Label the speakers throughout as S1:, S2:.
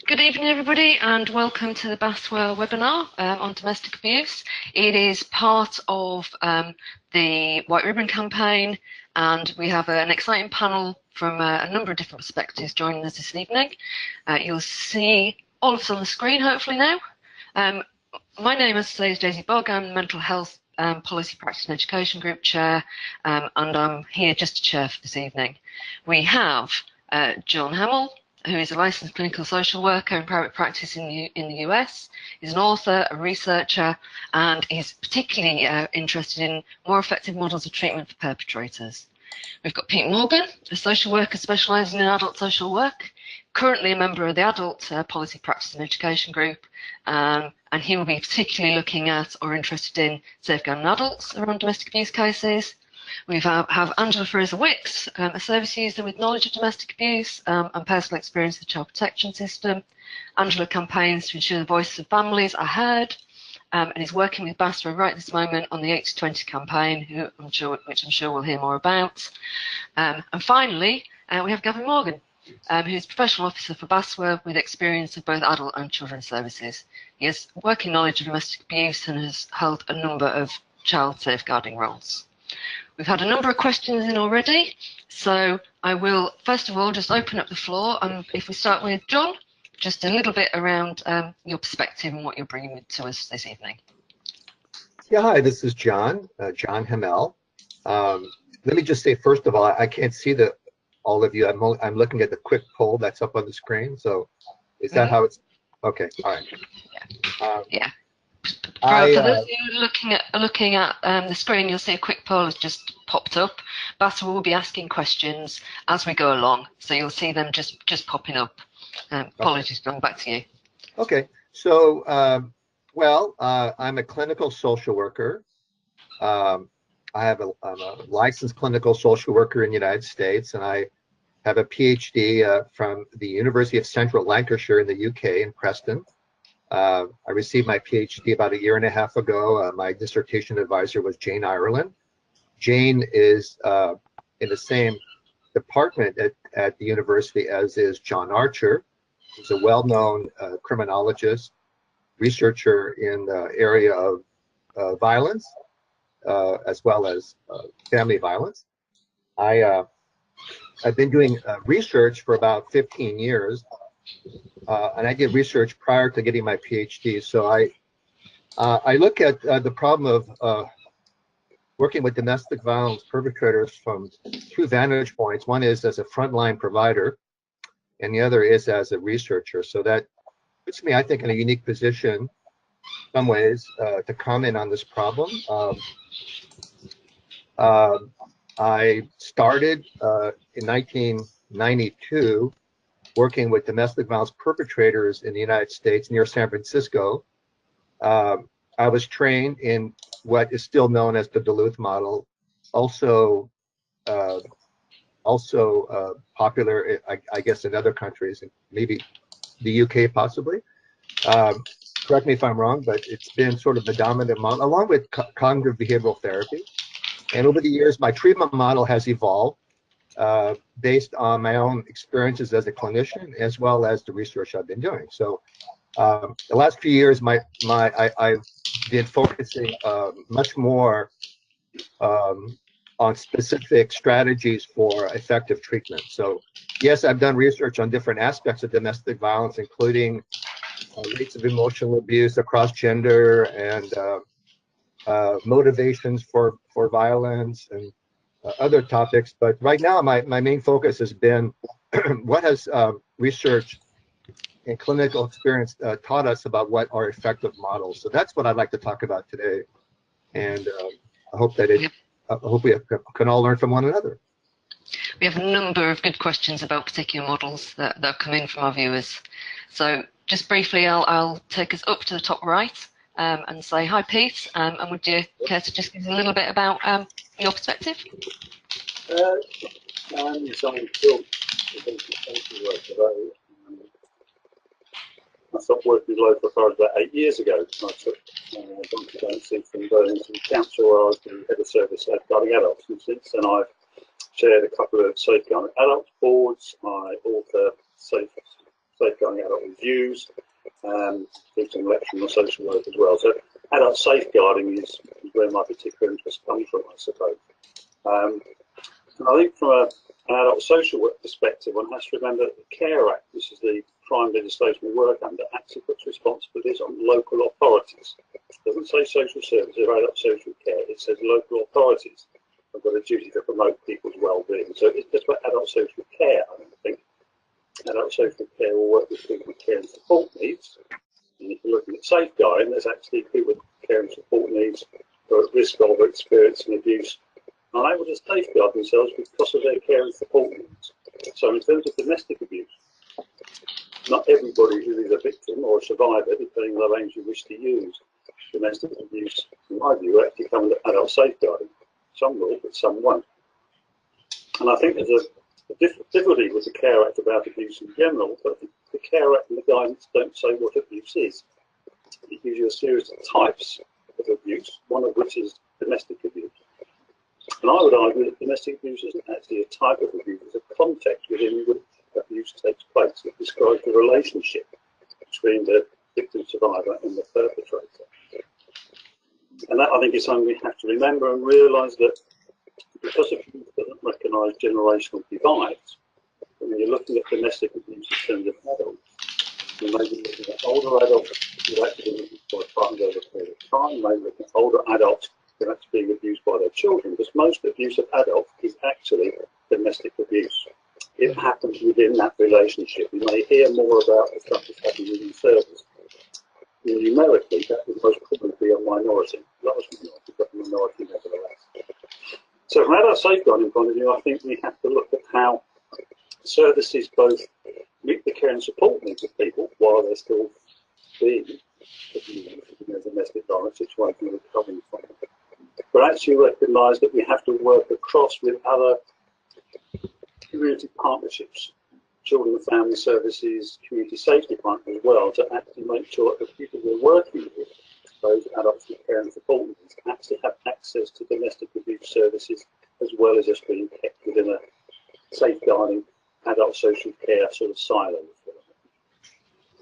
S1: Good evening, everybody, and welcome to the BASWA webinar on domestic abuse. It is part of the White Ribbon campaign, and we have an exciting panel from a number of different perspectives joining us this evening. You'll see all of us on the screen, hopefully now. My name, as I say, is Daisy Bogg. I'm the Mental Health Policy Practice and Education Group Chair, and I'm here just to chair for this evening. We have John Hamill, who is a licensed clinical social worker in private practice in the US. He's an author, a researcher, and is particularly interested in more effective models of treatment for perpetrators. We've got Pete Morgan, a social worker specialising in adult social work, currently a member of the Adult Policy Practice and Education Group, and he will be particularly looking at or interested in safeguarding adults around domestic abuse cases. We have Angela Fraser-Wicks, a service user with knowledge of domestic abuse and personal experience of the child protection system. Angela campaigns to ensure the voices of families are heard and is working with BASWA right this moment on the 80-20 campaign, which I'm sure we'll hear more about. And finally, we have Gavin Morgan, who's Professional Officer for BASWA with experience of both adult and children's services. He has working knowledge of domestic abuse and has held a number of child safeguarding roles. We've had a number of questions in already, so I will first of all just open up the floor. If we start with John, just a little bit around your perspective and what you're bringing to us this evening.
S2: Yeah, hi, this is John Hamill. Let me just say, first of all, I can't see all of you. I'm looking at the quick poll that's up on the screen. So is that how it's? Okay, all right.
S1: Yeah. For those of you looking at the screen, you'll see a quick poll has just popped up. BASWA will be asking questions as we go along, so you'll see them just popping up. Apologies, John, back to you.
S2: Okay, so I'm a clinical social worker. I'm a licensed clinical social worker in the United States, and I have a PhD from the University of Central Lancashire in the UK in Preston. I received my PhD about a year and a half ago. My dissertation advisor was Jane Ireland. Jane is in the same department at the university as is John Archer, who's a well-known criminologist, researcher in the area of violence, as well as family violence. I've been doing research for about 15 years. And I did research prior to getting my PhD. So I look at the problem of working with domestic violence perpetrators from two vantage points. One is as a frontline provider, and the other is as a researcher. So that puts me, I think, in a unique position, in some ways, to comment on this problem. I started in 1992 working with domestic violence perpetrators in the United States near San Francisco. I was trained in what is still known as the Duluth model, also popular, I guess, in other countries, maybe the UK possibly. Correct me if I'm wrong, but it's been sort of the dominant model, along with cognitive behavioral therapy. And over the years, my treatment model has evolved based on my own experiences as a clinician, as well as the research I've been doing. So the last few years, I've been focusing much more on specific strategies for effective treatment. So yes, I've done research on different aspects of domestic violence, including rates of emotional abuse across gender and motivations for violence and other topics, but right now my main focus has been what has research and clinical experience taught us about what are effective models. So that's what I'd like to talk about today, and I hope that I hope we can all learn from one another.
S1: We have a number of good questions about particular models that have come in from our viewers. So just briefly, I'll take us up to the top right and say hi, Pete, and would you care to just give us a little bit about your perspective?
S3: I'm Simon Phil, social work today. I stopped working with local authorities about 8 years ago. I took redundancy from Birmingham Council, where I was the head of service safeguarding adults, and since then I've chaired a couple of safeguarding adults boards. I author safeguarding adult reviews, did some lecturing on social work as well. So adult safeguarding is where my particular interest comes from, I suppose. And I think from an adult social work perspective, one has to remember that the Care Act, which is the prime legislation we work under, actually puts responsibilities on local authorities. It doesn't say social services or adult social care, it says local authorities have got a duty to promote people's well-being. So it's just about adult social care, I don't think. Adult social care will work with people with care and support needs. And if you're looking at safeguarding, there's actually people with care and support needs who are at risk of or experiencing abuse, unable to safeguard themselves because of their care and support needs. So in terms of domestic abuse, not everybody who is a victim or a survivor, depending on the range you wish to use, domestic abuse, in my view, actually come under adult safeguarding. Some will, but some won't. And I think there's a difficulty with the Care Act about abuse in general, but the Care Act and the guidance don't say what abuse is. It gives you a series of types of abuse, one of which is domestic abuse. And I would argue that domestic abuse isn't actually a type of abuse, it's a context within which abuse takes place. It describes the relationship between the victim survivor and the perpetrator. And that, I think, is something we have to remember and realise that because abuse doesn't recognise generational divides, when you're looking at domestic abuse in terms of adults, you may be looking at older adults who are actually being abused by partners over a period of time, you may be looking at older adults who are actually being abused by their children, because most abuse of adults is actually domestic abuse. It happens within that relationship. We may hear more about the stuff that's happening within service. Numerically, that would most probably be a minority, large minority, but a minority nevertheless. So from adult safeguarding point of view, I think we have to look at how services both meet the care and support needs of people while they're still being abused in a domestic violence situation or recovering from it. But actually recognise that we have to work across with other community partnerships, children and family services, community safety partners as well, to actually make sure that the people we're working with, those adults with care and support needs, actually have access to domestic abuse services as well as just being kept within a safeguarding adult social care sort of silo.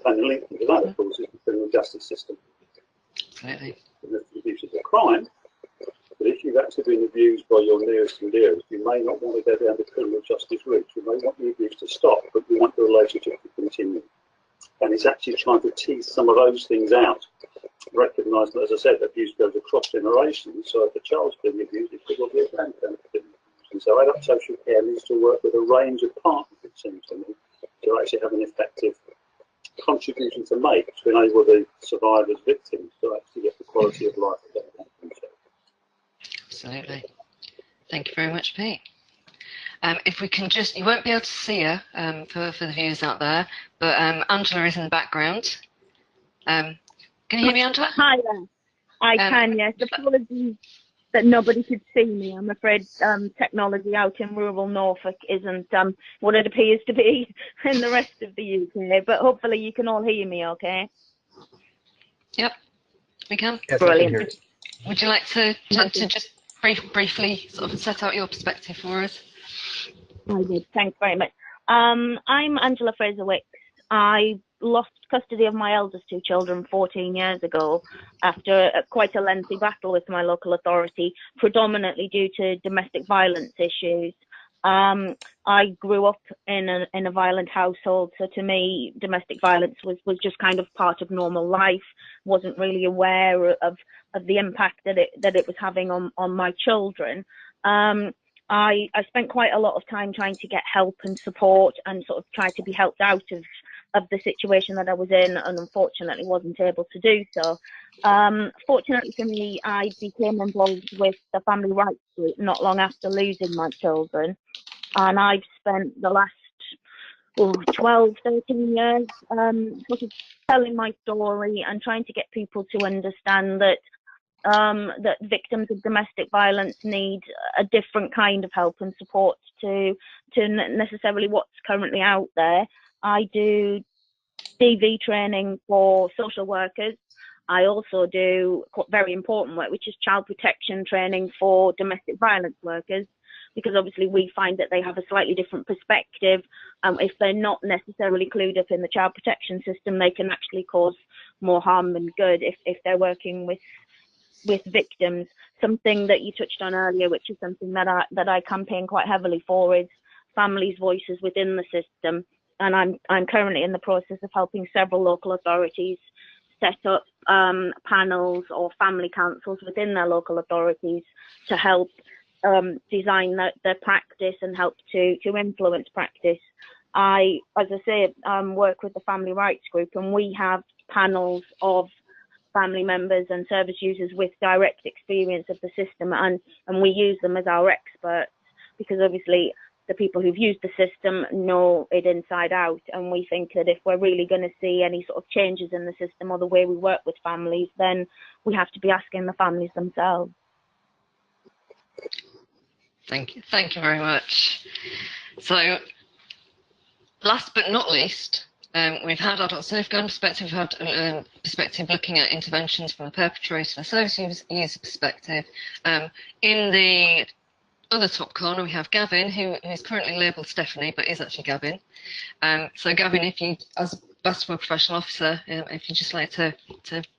S3: And the link to that, of course, is the criminal justice system.
S1: Absolutely.
S3: Abuse is a crime, but if you've actually been abused by your nearest and dearest, you may not want to go down the criminal justice route. You may want the abuse to stop, but you want the relationship to continue. And it's actually trying to tease some of those things out. Recognise that, as I said, abuse goes across generations, so if a child's being abused, it could well be a grandparent being abused. And so adult social care needs to work with a range of partners, it seems to me, to actually have an effective contribution to make to enable the survivors, victims, to actually get the quality of life that they want themselves.
S1: Absolutely. Thank you very much, Pete. If we can just, you won't be able to see her for the viewers out there, but Angela is in the background. Can you hear me, Angela?
S4: Hi there. I can, yes. Apologies that nobody could see me. I'm afraid technology out in rural Norfolk isn't what it appears to be in the rest of the UK, but hopefully you can all hear me okay.
S1: Yep, we can.
S2: Yes,
S4: Brilliant.
S2: I can hear you.
S1: Would you like to just briefly sort of set out your perspective for us?
S4: I did. Thanks very much. I'm Angela Fraser-Wicks. I lost custody of my eldest two children 14 years ago after quite a lengthy battle with my local authority, predominantly due to domestic violence issues. I grew up in a violent household, so to me, domestic violence was just kind of part of normal life. Wasn't really aware of the impact that it was having on my children. I spent quite a lot of time trying to get help and support and sort of try to be helped out of the situation that I was in, and unfortunately wasn't able to do so. Fortunately for me, I became involved with the family rights group not long after losing my children, and I've spent the last 12, 13 years sort of telling my story and trying to get people to understand that that victims of domestic violence need a different kind of help and support to necessarily what's currently out there. I do DV training for social workers. I also do very important work, which is child protection training for domestic violence workers. because obviously we find that they have a slightly different perspective. If they're not necessarily clued up in the child protection system, they can actually cause more harm than good if they're working with victims. Something that you touched on earlier, which is something that I campaign quite heavily for, is families' voices within the system. And I'm currently in the process of helping several local authorities set up panels or family councils within their local authorities to help design their practice and help to influence practice. I, as I say, work with the Family Rights Group, and we have panels of family members and service users with direct experience of the system, and we use them as our experts, because obviously the people who've used the system know it inside out, and we think that if we're really going to see any sort of changes in the system or the way we work with families, then we have to be asking the families themselves.
S1: Thank you very much. So, last but not least, we've had adult safeguarding perspective, we've had perspective looking at interventions from the perpetrator and service user perspective. In the other top corner, we have Gavin, who is currently labelled Stephanie, but is actually Gavin. So Gavin, if you, as a Bastwell professional officer, if you'd just like to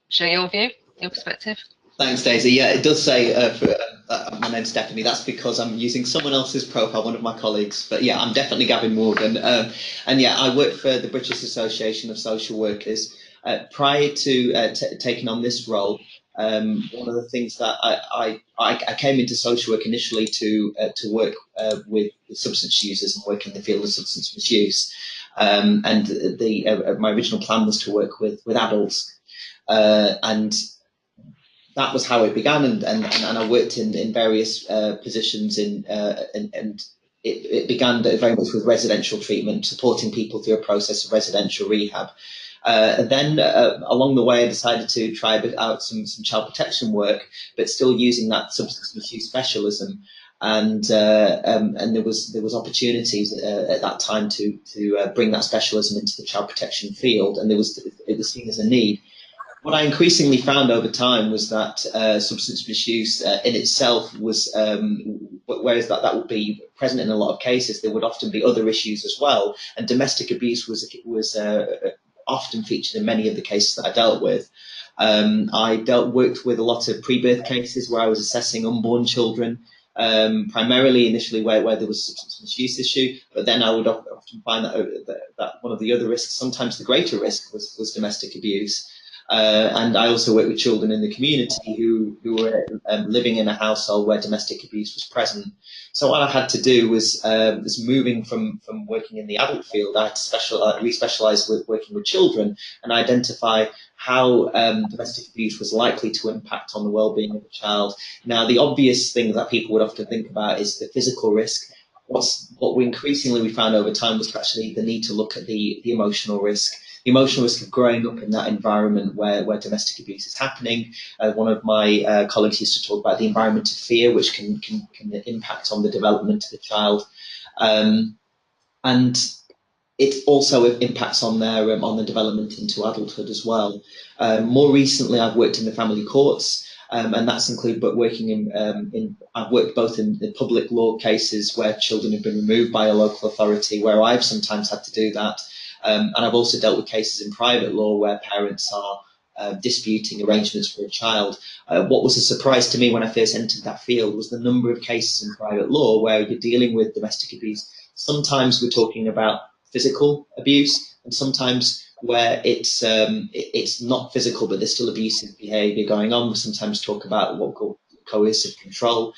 S1: share your view, your perspective.
S5: Thanks, Daisy. Yeah, it does say my name's Stephanie. That's because I'm using someone else's profile, one of my colleagues. But yeah, I'm definitely Gavin Morgan. And yeah, I work for the British Association of Social Workers. Prior to taking on this role, one of the things that I came into social work initially to work with substance users and work in the field of substance misuse. And my original plan was to work with adults. And that was how it began, and I worked in various positions and it began very much with residential treatment, supporting people through a process of residential rehab. And then along the way, I decided to try out some child protection work, but still using that substance misuse specialism. And there was opportunities at that time to bring that specialism into the child protection field, and it was seen as a need. What I increasingly found over time was that substance misuse in itself was, whereas that would be present in a lot of cases, there would often be other issues as well. And domestic abuse was often featured in many of the cases that I dealt with. I worked with a lot of pre-birth cases where I was assessing unborn children, primarily initially where there was a substance misuse issue, but then I would often find that one of the other risks, sometimes the greater risk, was domestic abuse. And I also work with children in the community who were living in a household where domestic abuse was present. So what I had to do was moving from working in the adult field, I had to re-specialise with working with children and identify how domestic abuse was likely to impact on the well-being of a child. Now, the obvious thing that people would often think about is the physical risk. What we increasingly found over time was actually the need to look at the emotional risk. The emotional risk of growing up in that environment where domestic abuse is happening. One of my colleagues used to talk about the environment of fear, which can impact on the development of the child. And it also impacts on the development into adulthood as well. More recently, I've worked in the family courts. And that's included, but working I've worked both in the public law cases where children have been removed by a local authority, where I've sometimes had to do that. And I've also dealt with cases in private law where parents are disputing arrangements for a child. What was a surprise to me when I first entered that field was the number of cases in private law where you're dealing with domestic abuse. Sometimes we're talking about physical abuse, and sometimes where it's not physical, but there's still abusive behaviour going on. We sometimes talk about what we call coercive control,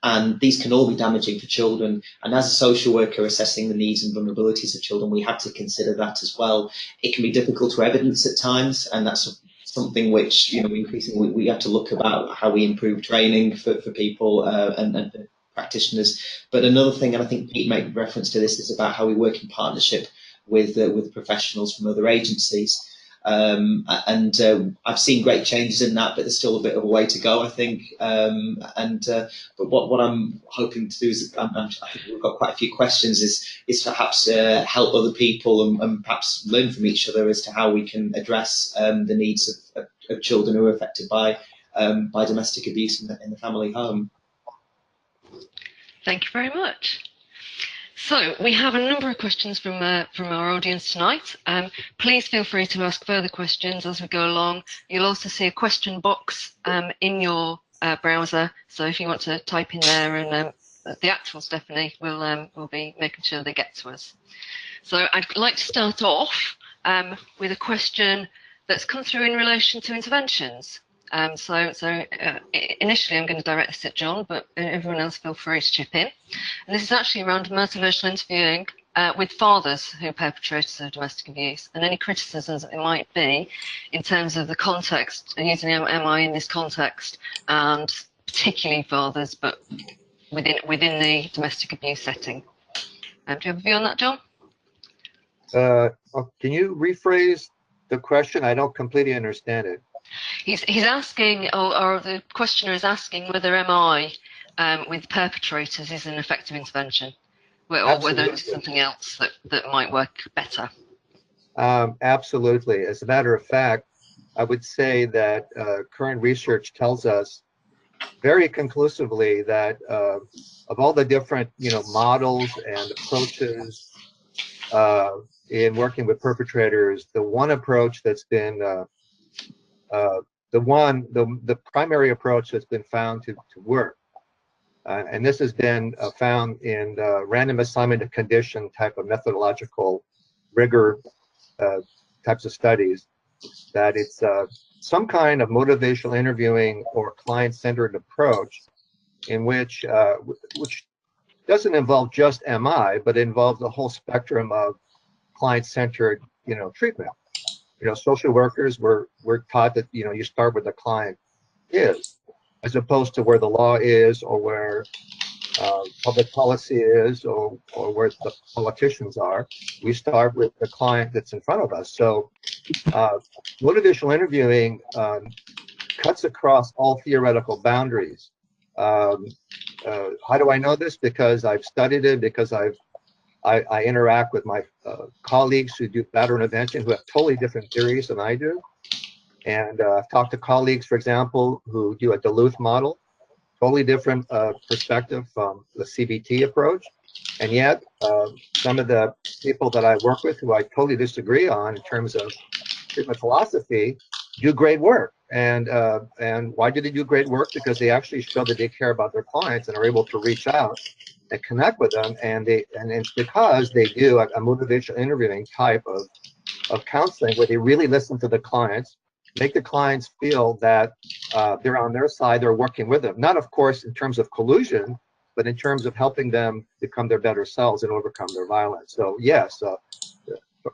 S5: and these can all be damaging for children. And as a social worker assessing the needs and vulnerabilities of children, we have to consider that as well. It can be difficult to evidence at times, and that's something which increasingly we have to look about how we improve training for people and practitioners. But another thing, and I think Pete made reference to this, is about how we work in partnership with professionals from other agencies. I've seen great changes in that, but there's still a bit of a way to go, I think. But what I'm hoping to do is, I think we've got quite a few questions, is perhaps help other people and perhaps learn from each other as to how we can address the needs of children who are affected by domestic abuse in the family home.
S1: Thank you very much. So we have a number of questions from our audience tonight. Please feel free to ask further questions as we go along. You'll also see a question box in your browser. So if you want to type in there, and the actual Stephanie will be making sure they get to us. So I'd like to start off with a question that's come through in relation to interventions. Initially I'm going to direct this at John, but everyone else feel free to chip in. And this is actually around motivational interviewing with fathers who are perpetrators of domestic abuse, and any criticisms that it might be in terms of the context, using MI in this context, and particularly fathers, but within the domestic abuse setting. Do you have a view on that, John?
S2: Can you rephrase the question? I don't completely understand it.
S1: He's asking, or the questioner is asking, whether MI with perpetrators is an effective intervention, or whether it's something else that might work better.
S2: Absolutely. As a matter of fact, I would say that current research tells us very conclusively that of all the different models and approaches in working with perpetrators, the one approach that's been the primary approach that's been found to work, and this has been found in random assignment of condition type of methodological rigor types of studies, that it's some kind of motivational interviewing or client-centered approach in which doesn't involve just MI, but involves the whole spectrum of client-centered treatment. Social workers we're taught that you start where the client is, as opposed to where the law is, or where public policy is, or where the politicians are. We start with the client that's in front of us. So motivational interviewing cuts across all theoretical boundaries. How do I know this? Because I've studied it, because I interact with my colleagues who do battery intervention, who have totally different theories than I do. And I've talked to colleagues, for example, who do a Duluth model, totally different perspective from the CBT approach. And yet, some of the people that I work with who I totally disagree on in terms of treatment philosophy do great work. And why do they do great work? Because they actually show that they care about their clients and are able to reach out and connect with them, and it's because they do a motivational interviewing type of counseling, where they really listen to the clients, make the clients feel that they're on their side, they're working with them. Not, of course, in terms of collusion, but in terms of helping them become their better selves and overcome their violence. So yes,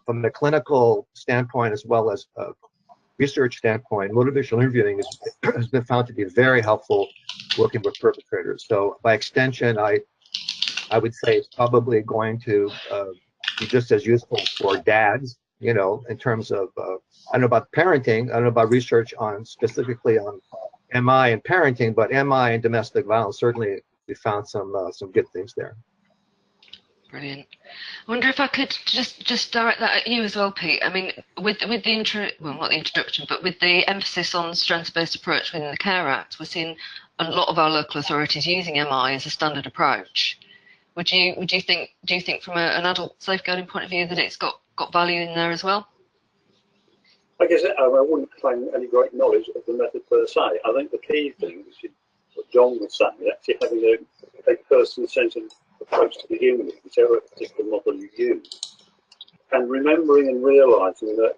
S2: from the clinical standpoint as well as research standpoint, motivational interviewing has been found to be very helpful working with perpetrators. So by extension, I would say it's probably going to be just as useful for dads, in terms of, I don't know about parenting, I don't know about research on specifically on MI and parenting, but MI and domestic violence, certainly we found some good things there.
S1: Brilliant. I wonder if I could just direct that at you as well, Pete. I mean, with the not the introduction, but with the emphasis on strengths-based approach within the Care Act, we're seeing a lot of our local authorities using MI as a standard approach. Do you think from an adult safeguarding point of view that it's got value in there as well?
S3: I guess I wouldn't claim any great knowledge of the method per se. I think the key thing, which is what John was saying, is actually having a person-centered approach to begin with, whichever particular model you use, and remembering and realising that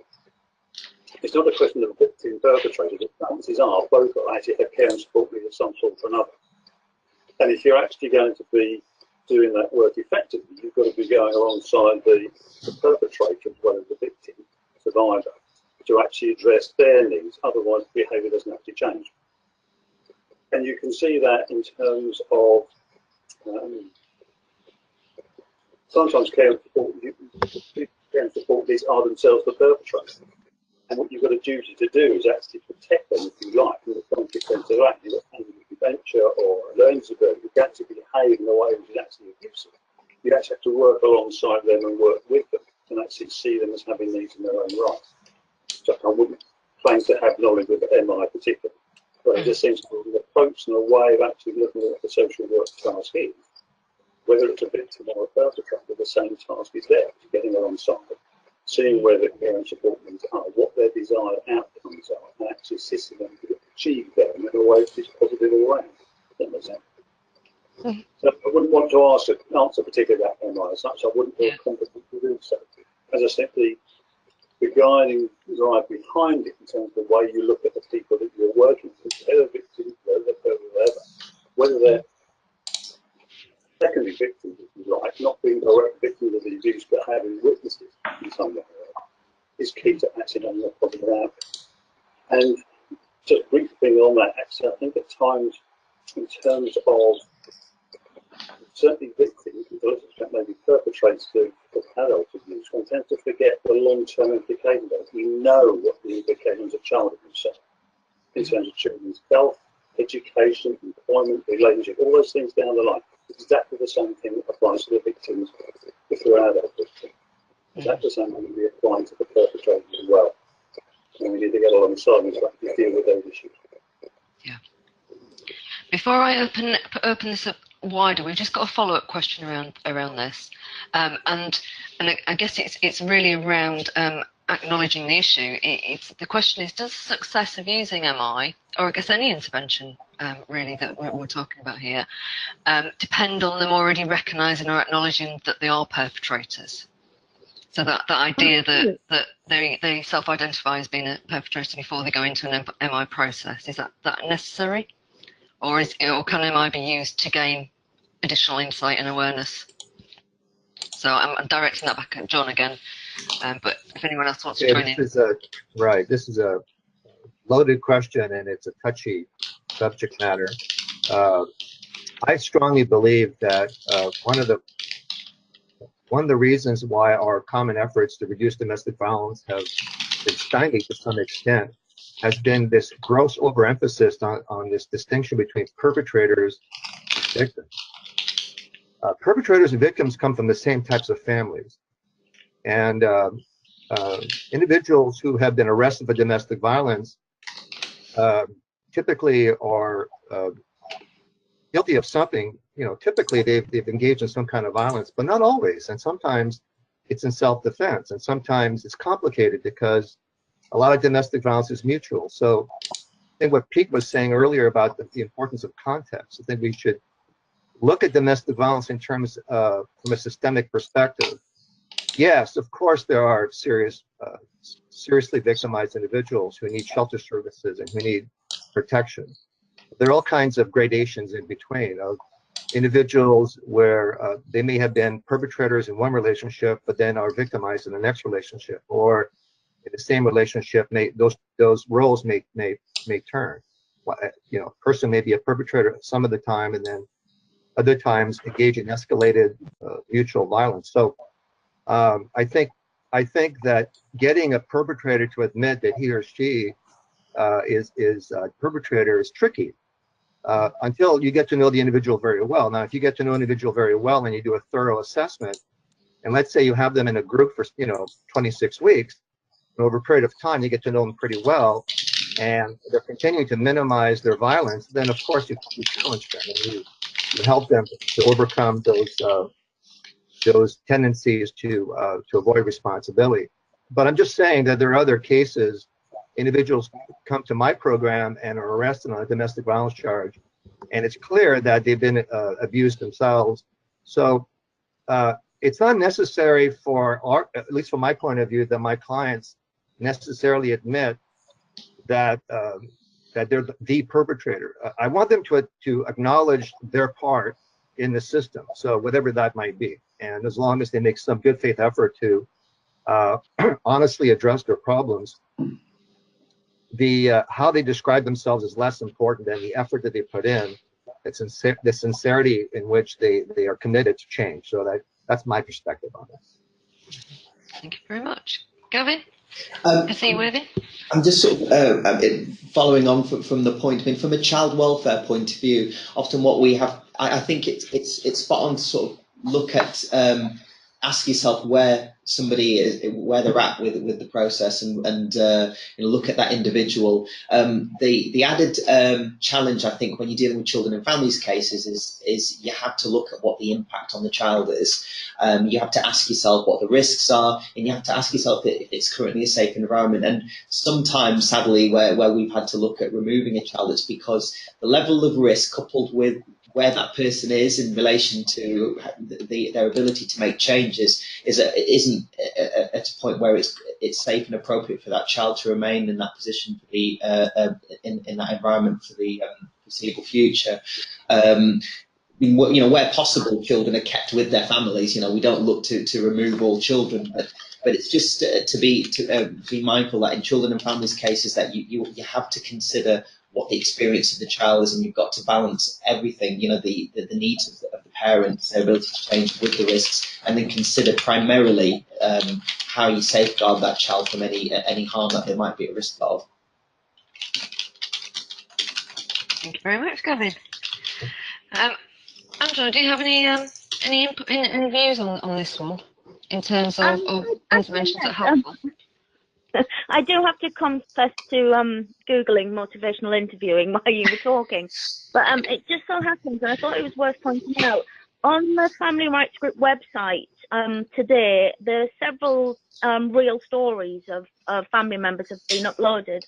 S3: it's not a question of victim perpetrator. The chances are both will actually have care and support needs of some sort or another. And if you're actually going to be doing that work effectively, you've got to be going alongside the perpetrator as well as the victim, survivor, to actually address their needs. Otherwise, behaviour doesn't actually change. And you can see that in terms of sometimes care and support needs are themselves the perpetrator. And what you've got a duty to do is actually protect them, if you like, from the consequence of that. You've got dementia or a learning disability, you can actually behave in a way which is actually abusive. You actually have to work alongside them and work with them and actually see them as having needs in their own right. So I wouldn't claim to have knowledge of MI particularly, but it just seems to be an approach and a way of actually looking at what the social work task is whether it's a victim or a perpetrator, the same task is there, getting alongside, seeing where the care and support needs are, what their desired outcomes are, and actually assisting them to achieve them in a way that is positive all round. That makes sense. So I wouldn't want to answer particularly that MI as such. I wouldn't feel competent to do so. As I said, the guiding drive behind it in terms of the way you look at the people that you're working with, whether victims, whether they're secondary victims, if you like, not being direct victims of the abuse, but having witnesses in some way, is key to acting on the positive outcome. And just briefly on that, actually, I think at times, in terms of certainly victims, maybe perpetrators of adult abuse, one tends to forget the long-term implications. We know what the implications of child abuse are in terms of children's health, education, employment, relationship, all those things down the line. Exactly the same thing that applies to the victims if they're adult victims. Exactly the same thing will be applying to the perpetrators as well. And we need to get alongside them to actually deal with those issues.
S1: Yeah. Before I open this up wider, we've just got a follow-up question around this, and I guess it's really around acknowledging the issue. The question is, does success of using MI, or I guess any intervention really that we're talking about here, depend on them already recognising or acknowledging that they are perpetrators? So that idea that they self-identify as being a perpetrator before they go into an MI process, is that necessary? Or can MI be used to gain additional insight and awareness? So I'm directing that back at John again, but if anyone else wants to join in.
S2: This is a loaded question, and it's a touchy subject matter. I strongly believe that one of the reasons why our common efforts to reduce domestic violence have been stymied to some extent has been this gross overemphasis on this distinction between perpetrators and victims. Perpetrators and victims come from the same types of families. And individuals who have been arrested for domestic violence typically are guilty of something. Typically they've engaged in some kind of violence, but not always. And sometimes it's in self-defense, and sometimes it's complicated because a lot of domestic violence is mutual. So I think what Pete was saying earlier about the importance of context, I think we should look at domestic violence in terms from a systemic perspective. Yes, of course, there are seriously victimized individuals who need shelter services and who need protection. There are all kinds of gradations in between of individuals where they may have been perpetrators in one relationship, but then are victimized in the next relationship, or in the same relationship, those roles may turn. A person may be a perpetrator some of the time, and then other times engage in escalated mutual violence. So I think that getting a perpetrator to admit that he or she is a perpetrator is tricky until you get to know the individual very well. Now, if you get to know an individual very well and you do a thorough assessment, and let's say you have them in a group for 26 weeks, and over a period of time you get to know them pretty well, and they're continuing to minimize their violence, then of course you challenge them and you help them to overcome those tendencies to avoid responsibility. But I'm just saying that there are other cases. Individuals come to my program and are arrested on a domestic violence charge, and it's clear that they've been abused themselves. So it's not necessary at least from my point of view, that my clients necessarily admit that they're the perpetrator. I want them to acknowledge their part in the system, so whatever that might be. And as long as they make some good faith effort to honestly address their problems, how they describe themselves is less important than the effort that they put in, the sincerity in which they are committed to change. So that's my perspective on this.
S1: Thank you very much. Gavin? I see you waving.
S5: I'm just sort of following on from the point. I mean, from a child welfare point of view, often what we have, I think it's spot on to sort of look at ask yourself where somebody is, where they're at with the process, and look at that individual. The added challenge, I think, when you're dealing with children and families cases is you have to look at what the impact on the child is. You have to ask yourself what the risks are, and you have to ask yourself if it's currently a safe environment. And sometimes, sadly, where we've had to look at removing a child, it's because the level of risk coupled with where that person is in relation to their ability to make changes isn't at a point where it's safe and appropriate for that child to remain in that position, to be in that environment for the foreseeable future. Where possible, children are kept with their families. We don't look to remove all children, but it's just to be mindful that in children and families cases that you have to consider what the experience of the child is, and you've got to balance everything, the needs of the parents, their ability to change with the risks, and then consider primarily how you safeguard that child from any harm that they might be at risk of.
S1: Thank you very much, Gavin. Angela, do you have any input, any views on this one in terms of interventions that are helpful?
S4: I do have to confess to Googling motivational interviewing while you were talking, but it just so happens, and I thought it was worth pointing out, on the Family Rights Group website today, there are several real stories of family members have been uploaded.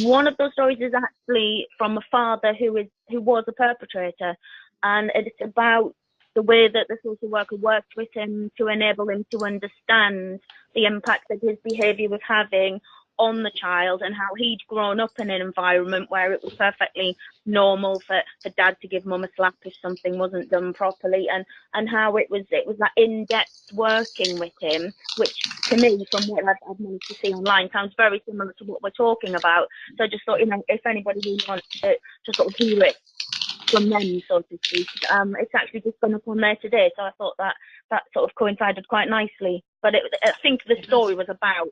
S4: One of those stories is actually from a father who was a perpetrator, and it's about the way that the social worker worked with him to enable him to understand the impact that his behaviour was having on the child, and how he'd grown up in an environment where it was perfectly normal for dad to give mum a slap if something wasn't done properly, and how it was that in-depth working with him, which to me, from what I've managed to see online, sounds very similar to what we're talking about. So I just thought, if anybody really wants to sort of hear it from them, so to speak, it's actually just gone up on there today, so I thought that sort of coincided quite nicely. But I think the story was about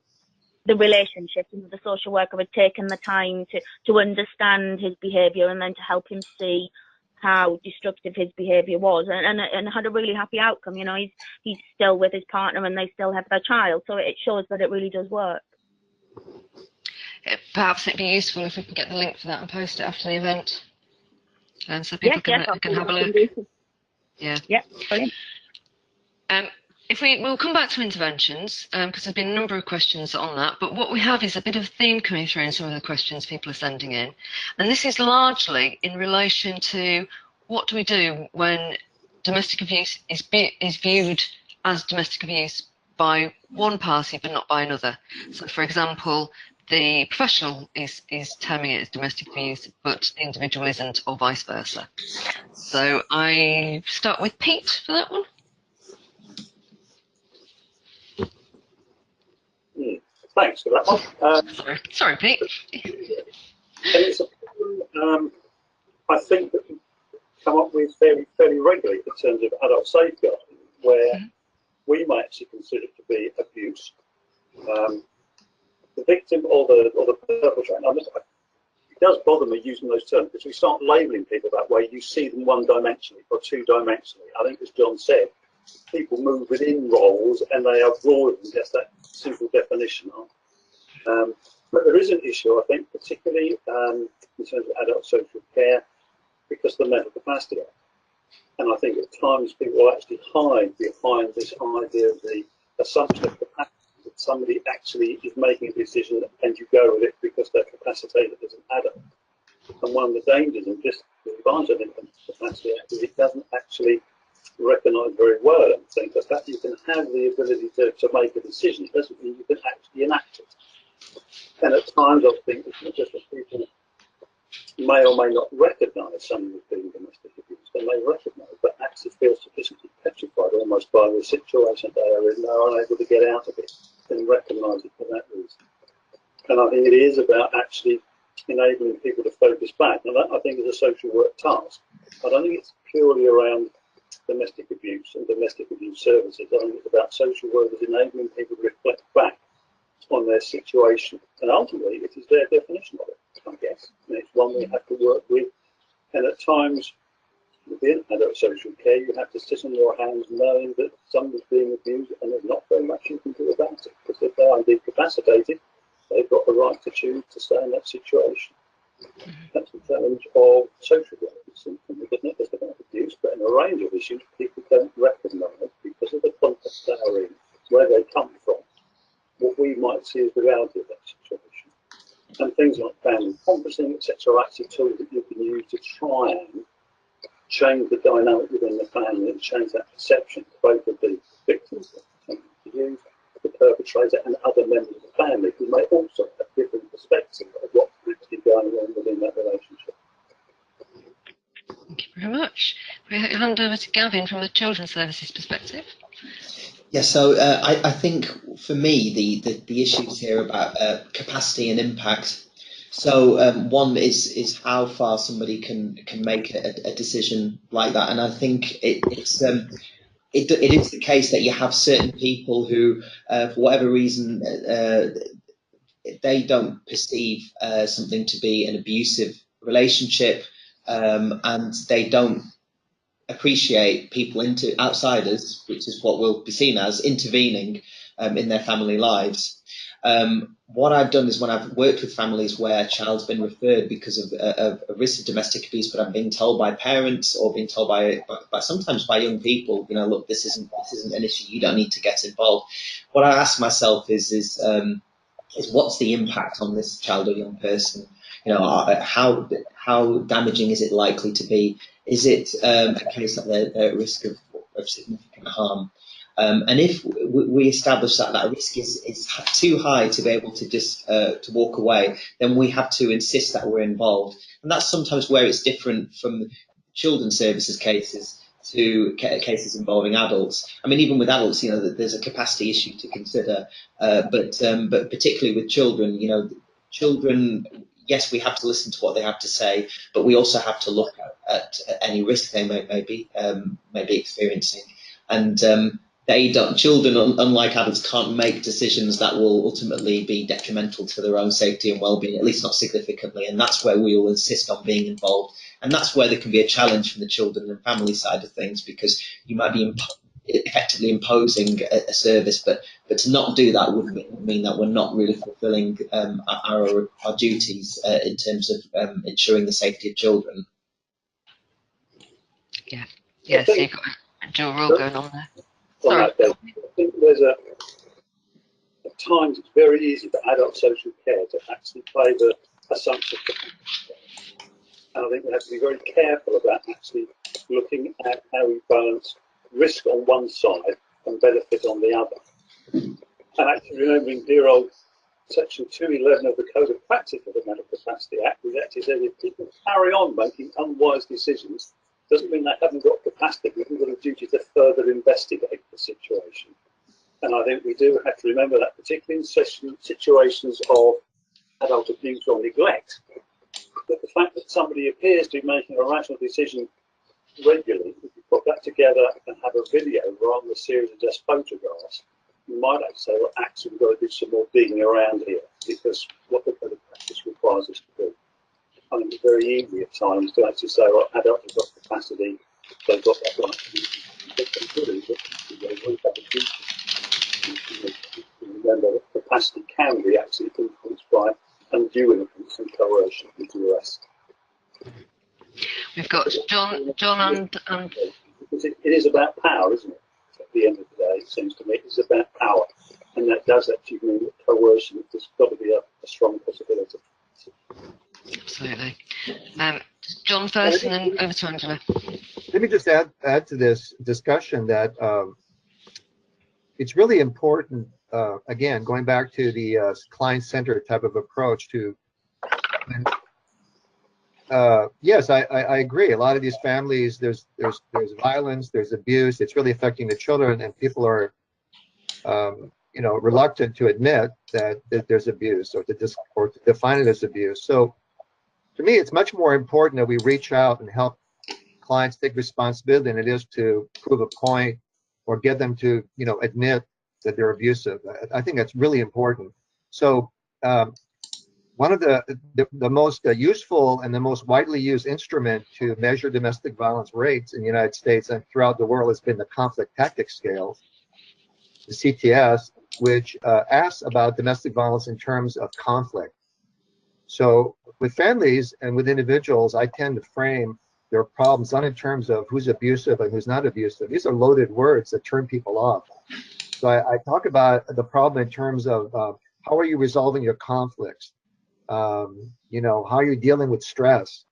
S4: the relationship, and the social worker had taken the time to understand his behaviour, and then to help him see how destructive his behaviour was, and had a really happy outcome. He's still with his partner, and they still have their child, so it shows that it really does work.
S1: Perhaps it'd be useful if we can get the link for that and post it after the event, and so people can have a look. Yeah,
S4: brilliant.
S1: We'll come back to interventions, because there's been a number of questions on that, but what we have is a bit of a theme coming through in some of the questions people are sending in, and this is largely in relation to what do we do when domestic abuse is viewed as domestic abuse by one party but not by another. So, for example, the professional is terming it as domestic abuse, but the individual isn't, or vice versa. So I start with Pete for that one.
S3: Thanks for that one.
S1: Sorry, Pete.
S3: And it's a problem, I think, that we come up with fairly regularly in terms of adult safeguarding, where we might actually consider it to be abuse. The victim or the perpetrator. It does bother me using those terms, because we start labelling people that way. You see them one-dimensionally or two-dimensionally. I think, as John said, people move within roles, and they are broader than just that simple definition. But there is an issue, I think, particularly in terms of adult social care, because of the mental capacity act. And I think at times people will actually hide behind this idea of the assumption of capacity, that somebody actually is making a decision and you go with it because they're capacitated as an adult. And one of the dangers and disadvantages of the capacity act is it doesn't actually recognise very well, I don't think, that you can have the ability to make a decision. It doesn't mean you can actually enact it. And at times I think it's just that people may or may not recognise somebody as being domestic abuse. They may recognise, but actually feel sufficiently petrified almost by the situation they are in. They're unable to get out of it and recognise it for that reason. And I think it is about actually enabling people to focus back. And that, I think, is a social work task. I don't think it's purely around domestic abuse and domestic abuse services. I think it's about social workers enabling people to reflect back on their situation. And ultimately, it is their definition of it, I guess. And it's one we have to work with. And at times, within adult social care, you have to sit on your hands knowing that someone's being abused and there's not very much you can do about it. Because if they are indeed incapacitated, they've got the right to choose to stay in that situation. That's the challenge of social work. It's not just about abuse, but in a range of issues people don't recognise because of the context they are in, where they come from, what we might see as the reality of that situation. And things like family conferencing, etc., are actually tools that you can use to try and change the dynamic within the family and change that perception to both of the victims, the perpetrator, and other members of the family who may also have different perspectives of what's actually going on within that relationship.
S1: Thank you very much. We hand over to Gavin from the Children's Services perspective.
S5: Yeah, so I think for me the issues here about capacity and impact. So one is how far somebody can make a decision like that, and I think it is the case that you have certain people who, for whatever reason, they don't perceive something to be an abusive relationship, and they don't appreciate people outsiders, which is what will be seen as intervening in their family lives. What I've done is when I've worked with families where a child's been referred because of a risk of domestic abuse, but I'm being told by parents or being told by sometimes by young people, you know, look, this isn't an issue. You don't need to get involved. What I ask myself is what's the impact on this child or young person? You know, how damaging is it likely to be? Is it a case that they're at risk of significant harm? And if we establish that risk is too high to be able to just to walk away, then we have to insist that we're involved. And that's sometimes where it's different from children's services cases to cases involving adults. I mean, even with adults, you know, there's a capacity issue to consider, but particularly with children, you know, children. Yes, we have to listen to what they have to say, but we also have to look at any risk they may be experiencing. And children, unlike adults, can't make decisions that will ultimately be detrimental to their own safety and well-being, at least not significantly. And that's where we will insist on being involved. And that's where there can be a challenge from the children and family side of things, because you might be effectively imposing a service, but to not do that would mean that we're not really fulfilling our duties in terms of ensuring the safety of children.
S1: Yeah, yes, so you've got a dual role going on there. Sorry.
S3: I think there's at times it's very easy for adult social care to actually play the assumption. And I think we have to be very careful about actually looking at how we balance risk on one side and benefit on the other. And actually remembering dear old Section 211 of the Code of Practice of the Mental Capacity Act, which actually says if people carry on making unwise decisions, doesn't mean they haven't got capacity, we've got a duty to further investigate the situation. And I think we do have to remember that, particularly in situations of adult abuse or neglect, that the fact that somebody appears to be making a rational decision regularly, if you put that together and have a video rather than a series of just photographs, you might actually say, well, actually, we've got to do some more digging around here, because what the code of practice requires us to do. I think it's very easy at times to actually say, well, adults have got capacity, they've got that right. Remember that capacity can be actually influenced by undue influence and coercion and duress.
S1: We've got John and
S3: because it is about power, isn't it? At the end of the day, it seems to me it's about power, and that does actually mean that coercion has got to be a strong possibility.
S1: Absolutely. John first, and then over to Angela.
S2: Let me just add to this discussion that it's really important, again, going back to the client-centered type of approach to, yes, I agree. A lot of these families, there's violence, there's abuse. It's really affecting the children, and people are, you know, reluctant to admit that there's abuse or to define it as abuse. So, to me, it's much more important that we reach out and help clients take responsibility than it is to prove a point or get them to, you know, admit that they're abusive. I think that's really important. So, one of the most useful and the most widely used instrument to measure domestic violence rates in the United States and throughout the world has been the conflict tactics scale, the CTS, which asks about domestic violence in terms of conflict. So with families and with individuals, I tend to frame their problems not in terms of who's abusive and who's not abusive. These are loaded words that turn people off. So I talk about the problem in terms of how are you resolving your conflicts? You know, how are you dealing with stress?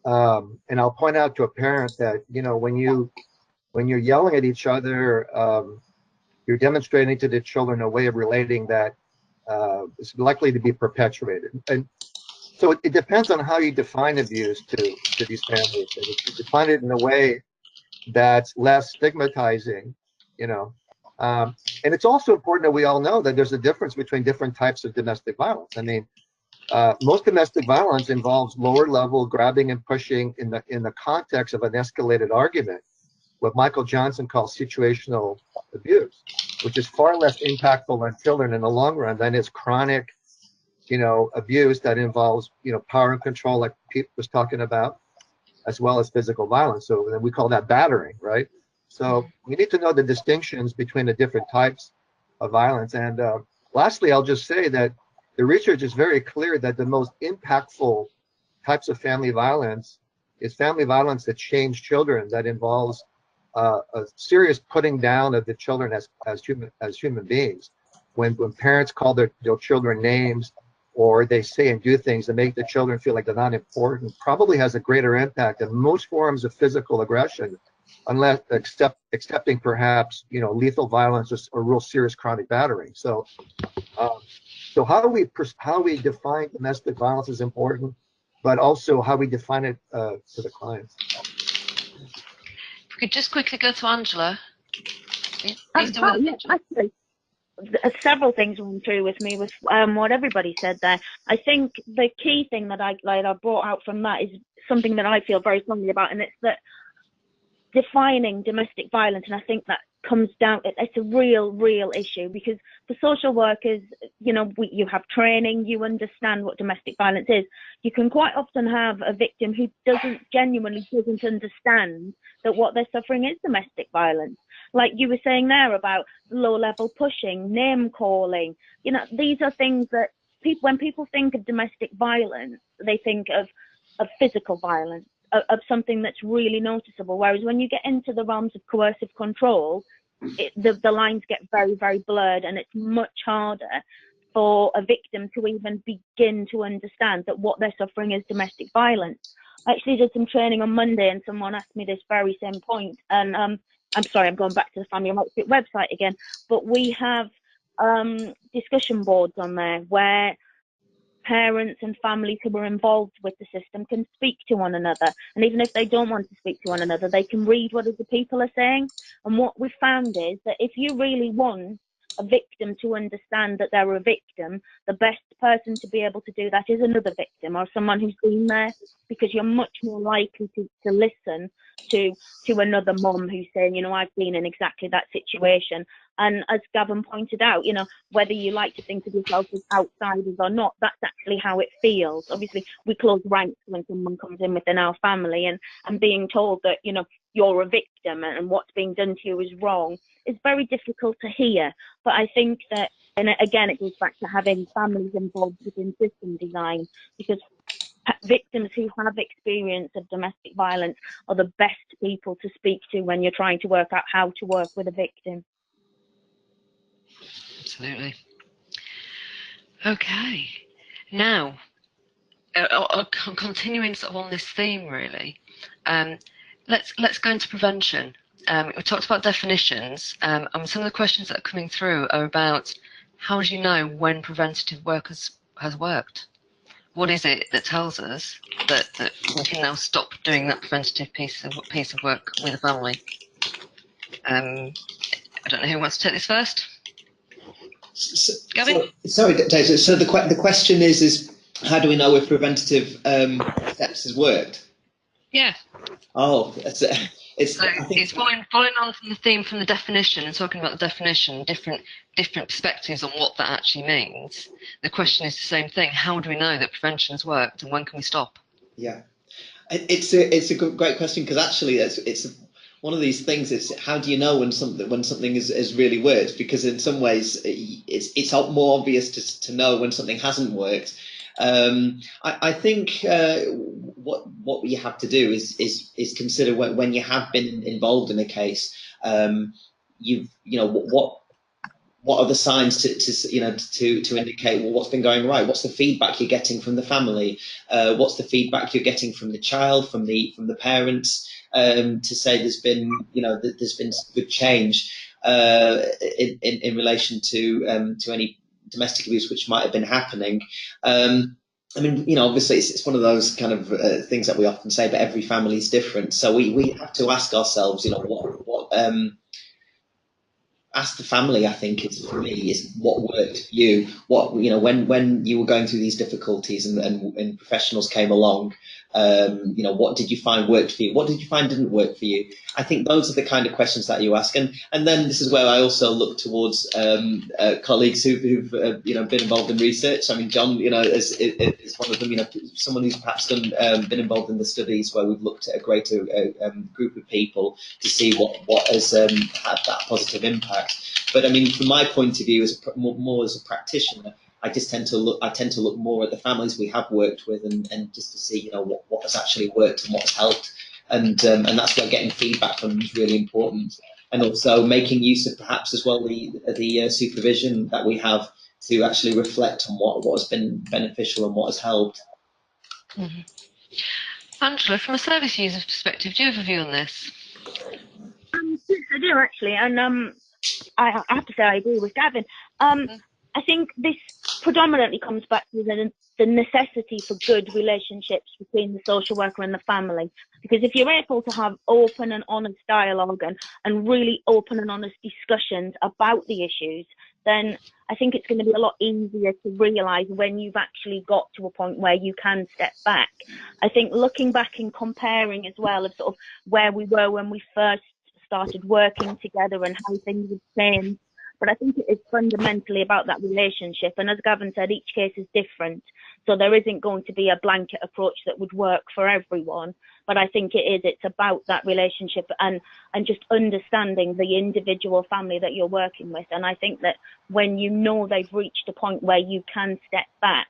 S2: And I'll point out to a parent that, you know, when you're yelling at each other, you're demonstrating to the children a way of relating that is likely to be perpetuated. And so it depends on how you define abuse to these families. And if you define it in a way that's less stigmatizing, you know. And it's also important that we all know that there's a difference between different types of domestic violence. I mean, most domestic violence involves lower level grabbing and pushing in the context of an escalated argument, what Michael Johnson calls situational abuse, which is far less impactful on children in the long run than is chronic, you know, abuse that involves, you know, power and control, like Pete was talking about, as well as physical violence. So then we call that battering, right? So we need to know the distinctions between the different types of violence. And lastly, I'll just say that the research is very clear that the most impactful types of family violence is family violence that change children, that involves a serious putting down of the children as human beings. When parents call their children names, or they say and do things that make the children feel like they're not important, probably has a greater impact than most forms of physical aggression, unless excepting perhaps, you know, lethal violence or real serious chronic battering. So so how we define domestic violence is important, but also how we define it for the clients.
S1: If we could just quickly go to Angela.
S4: Yeah, actually, several things run through with me with what everybody said there. I think the key thing that I brought out from that is something that I feel very strongly about, and it's that defining domestic violence. And I think that comes down, it's a real issue, because for social workers, you know, you have training, you understand what domestic violence is. You can quite often have a victim who genuinely doesn't understand that what they're suffering is domestic violence. Like you were saying there about low level pushing, name calling, you know, these are things that when people think of domestic violence, they think of physical violence, of something that's really noticeable. Whereas when you get into the realms of coercive control, the lines get very blurred, and it's much harder for a victim to even begin to understand that what they're suffering is domestic violence. I actually did some training on Monday, and someone asked me this very same point, and I'm sorry, I'm going back to the Family Rights Group website again, but we have discussion boards on there where parents and families who are involved with the system can speak to one another. And even if they don't want to speak to one another, they can read what other people are saying. And what we've found is that if you really want a victim to understand that they're a victim, the best person to be able to do that is another victim or someone who's been there, because you're much more likely to listen to another mum who's saying, you know, I've been in exactly that situation. And as Gavin pointed out, you know, whether you like to think of yourself as outsiders or not, that's actually how it feels. Obviously, we close ranks when someone comes in within our family, and being told that, you know, you're a victim and what's being done to you is wrong is very difficult to hear. But I think that, and again, it goes back to having families involved within system design, because victims who have experience of domestic violence are the best people to speak to when you're trying to work out how to work with a victim.
S1: Absolutely. Okay. Now, continuing sort of on this theme, really, let's go into prevention. We talked about definitions, and some of the questions that are coming through are about how do you know when preventative work has worked? What is it that tells us that we can now stop doing that preventative piece of work with a family? I don't know who wants to take this first. Gavin?
S5: Sorry, Dave. So the question is how do we know if preventative steps has worked?
S1: Yeah.
S5: Oh,
S1: So
S5: I think,
S1: it's following on from the theme from the definition and talking about the definition, different perspectives on what that actually means. The question is the same thing. How do we know that prevention has worked, and when can we stop?
S5: yeah, it's a great question, because actually it's one of these things. Is how do you know when something has really worked? Because in some ways it's more obvious to know when something hasn't worked. I think what you have to do is consider when you have been involved in a case. What are the signs to indicate, well, what's been going right? What's the feedback you're getting from the family? What's the feedback you're getting from the child, from the parents, to say there's been some good change in relation to any domestic abuse which might have been happening. I mean, obviously it's one of those kind of things that we often say, but every family is different. So we have to ask ourselves, ask the family, I think, for me, is what worked for you. What, when you were going through these difficulties and professionals came along, what did you find worked for you? What did you find didn't work for you? I think those are the kind of questions that you ask. And then this is where I also look towards colleagues who've been involved in research. I mean, John, is one of them. Someone who's perhaps been involved in the studies where we've looked at a greater group of people to see what has had that positive impact. But I mean, from my point of view, more as a practitioner, I tend to look more at the families we have worked with, and just to see what has actually worked and what's helped, and that's where getting feedback from them is really important, and also making use of perhaps as well the supervision that we have to actually reflect on what has been beneficial and what has helped.
S1: Mm-hmm. Angela, from a service user perspective, do you have a view on this?
S4: Yes, I do actually, and I have to say I agree with Gavin. I think this predominantly comes back to the necessity for good relationships between the social worker and the family. Because if you're able to have open and honest dialogue and really open and honest discussions about the issues, then I think it's going to be a lot easier to realise when you've actually got to a point where you can step back. I think looking back and comparing as well of sort of where we were when we first started working together and how things have changed. But I think it is fundamentally about that relationship. And as Gavin said, each case is different. So there isn't going to be a blanket approach that would work for everyone. But I think it's about that relationship and just understanding the individual family that you're working with. And I think that when you know they've reached a point where you can step back,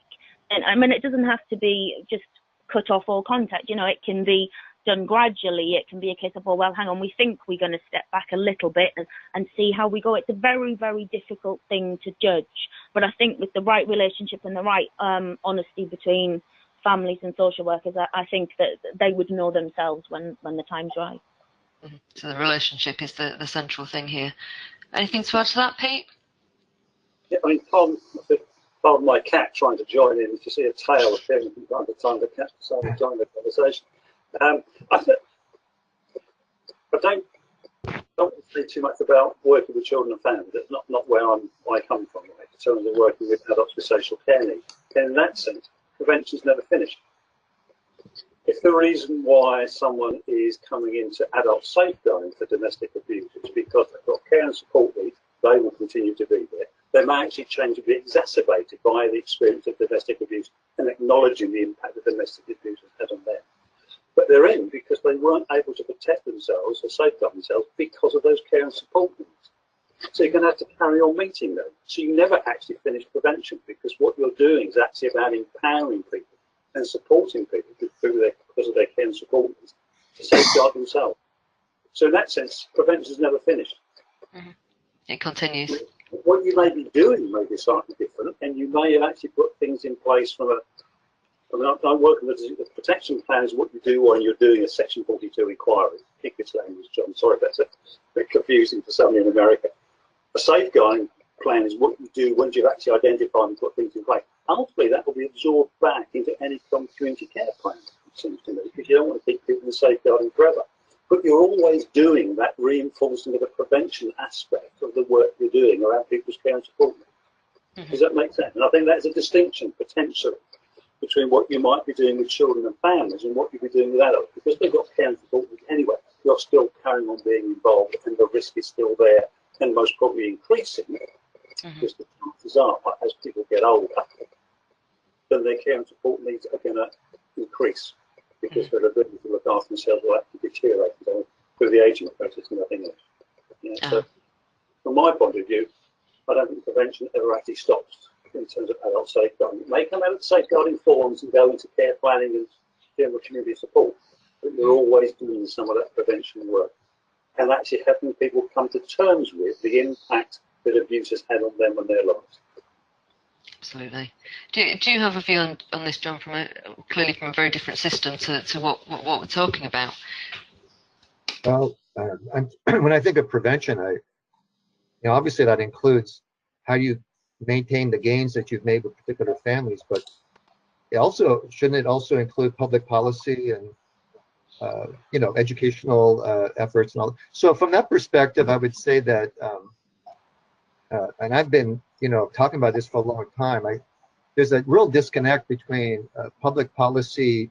S4: and I mean, it doesn't have to be just cut off all contact. It can be done gradually. It can be a case of, well, hang on, we think we're going to step back a little bit and see how we go. It's a very, very difficult thing to judge. But I think with the right relationship and the right honesty between families and social workers, I think that they would know themselves when the time's right.
S1: Mm-hmm. So the relationship is the central thing here. Anything to add to that, Pete?
S3: Yeah, I mean, pardon my cat trying to join in. If you see a tail appearing from time to time, the cat decided to join the conversation. I don't say too much about working with children and families. That's not where I come from, right? In terms of working with adults with social care needs. And in that sense, prevention's never finished. If the reason why someone is coming into adult safeguarding for domestic abuse is because they've got care and support needs, they will continue to be there. They may actually change and be exacerbated by the experience of domestic abuse and acknowledging the impact that domestic abuse has had on them. But they're in because they weren't able to protect themselves or safeguard themselves because of those care and support needs. So you're going to have to carry on meeting them. So you never actually finish prevention, because what you're doing is actually about empowering people and supporting people because of their care and support needs to safeguard themselves. So in that sense, prevention is never finished.
S1: Mm-hmm. It continues.
S3: What you may be doing may be slightly different, and you may have actually put things in place from I'm working with the protection plan is what you do when you're doing a Section 42 inquiry. English language, John. Sorry, that's a bit confusing for somebody in America. A safeguarding plan is what you do once you've actually identified and put things in place. Ultimately, that will be absorbed back into any community care plan, it seems to me, because you don't want to keep people in safeguarding forever. But you're always doing that reinforcing of the prevention aspect of the work you're doing around people's care and support. Mm-hmm. Does that make sense? And I think that's a distinction, potentially, between what you might be doing with children and families and what you'd be doing with adults, because they've got care and support anyway. you're still carrying on being involved and the risk is still there and most probably increasing, because the chances are, as people get older, then their care and support needs are going to increase because their ability to look after themselves will actually deteriorate through the aging process and nothing else. Yeah, so from my point of view, I don't think prevention ever actually stops in terms of adult safeguarding. It may come out of safeguarding forums and go into care planning and general community support, but you're always doing some of that prevention work and actually helping people come to terms with the impact that abuse has had on them and their lives.
S1: Absolutely. Do you have a view on this, John, clearly from a very different system to what we're talking about?
S2: Well, when I think of prevention, obviously that includes how you maintain the gains that you've made with particular families, but shouldn't it also include public policy and educational efforts and all? So from that perspective, I would say that, and I've been talking about this for a long time. There's a real disconnect between public policy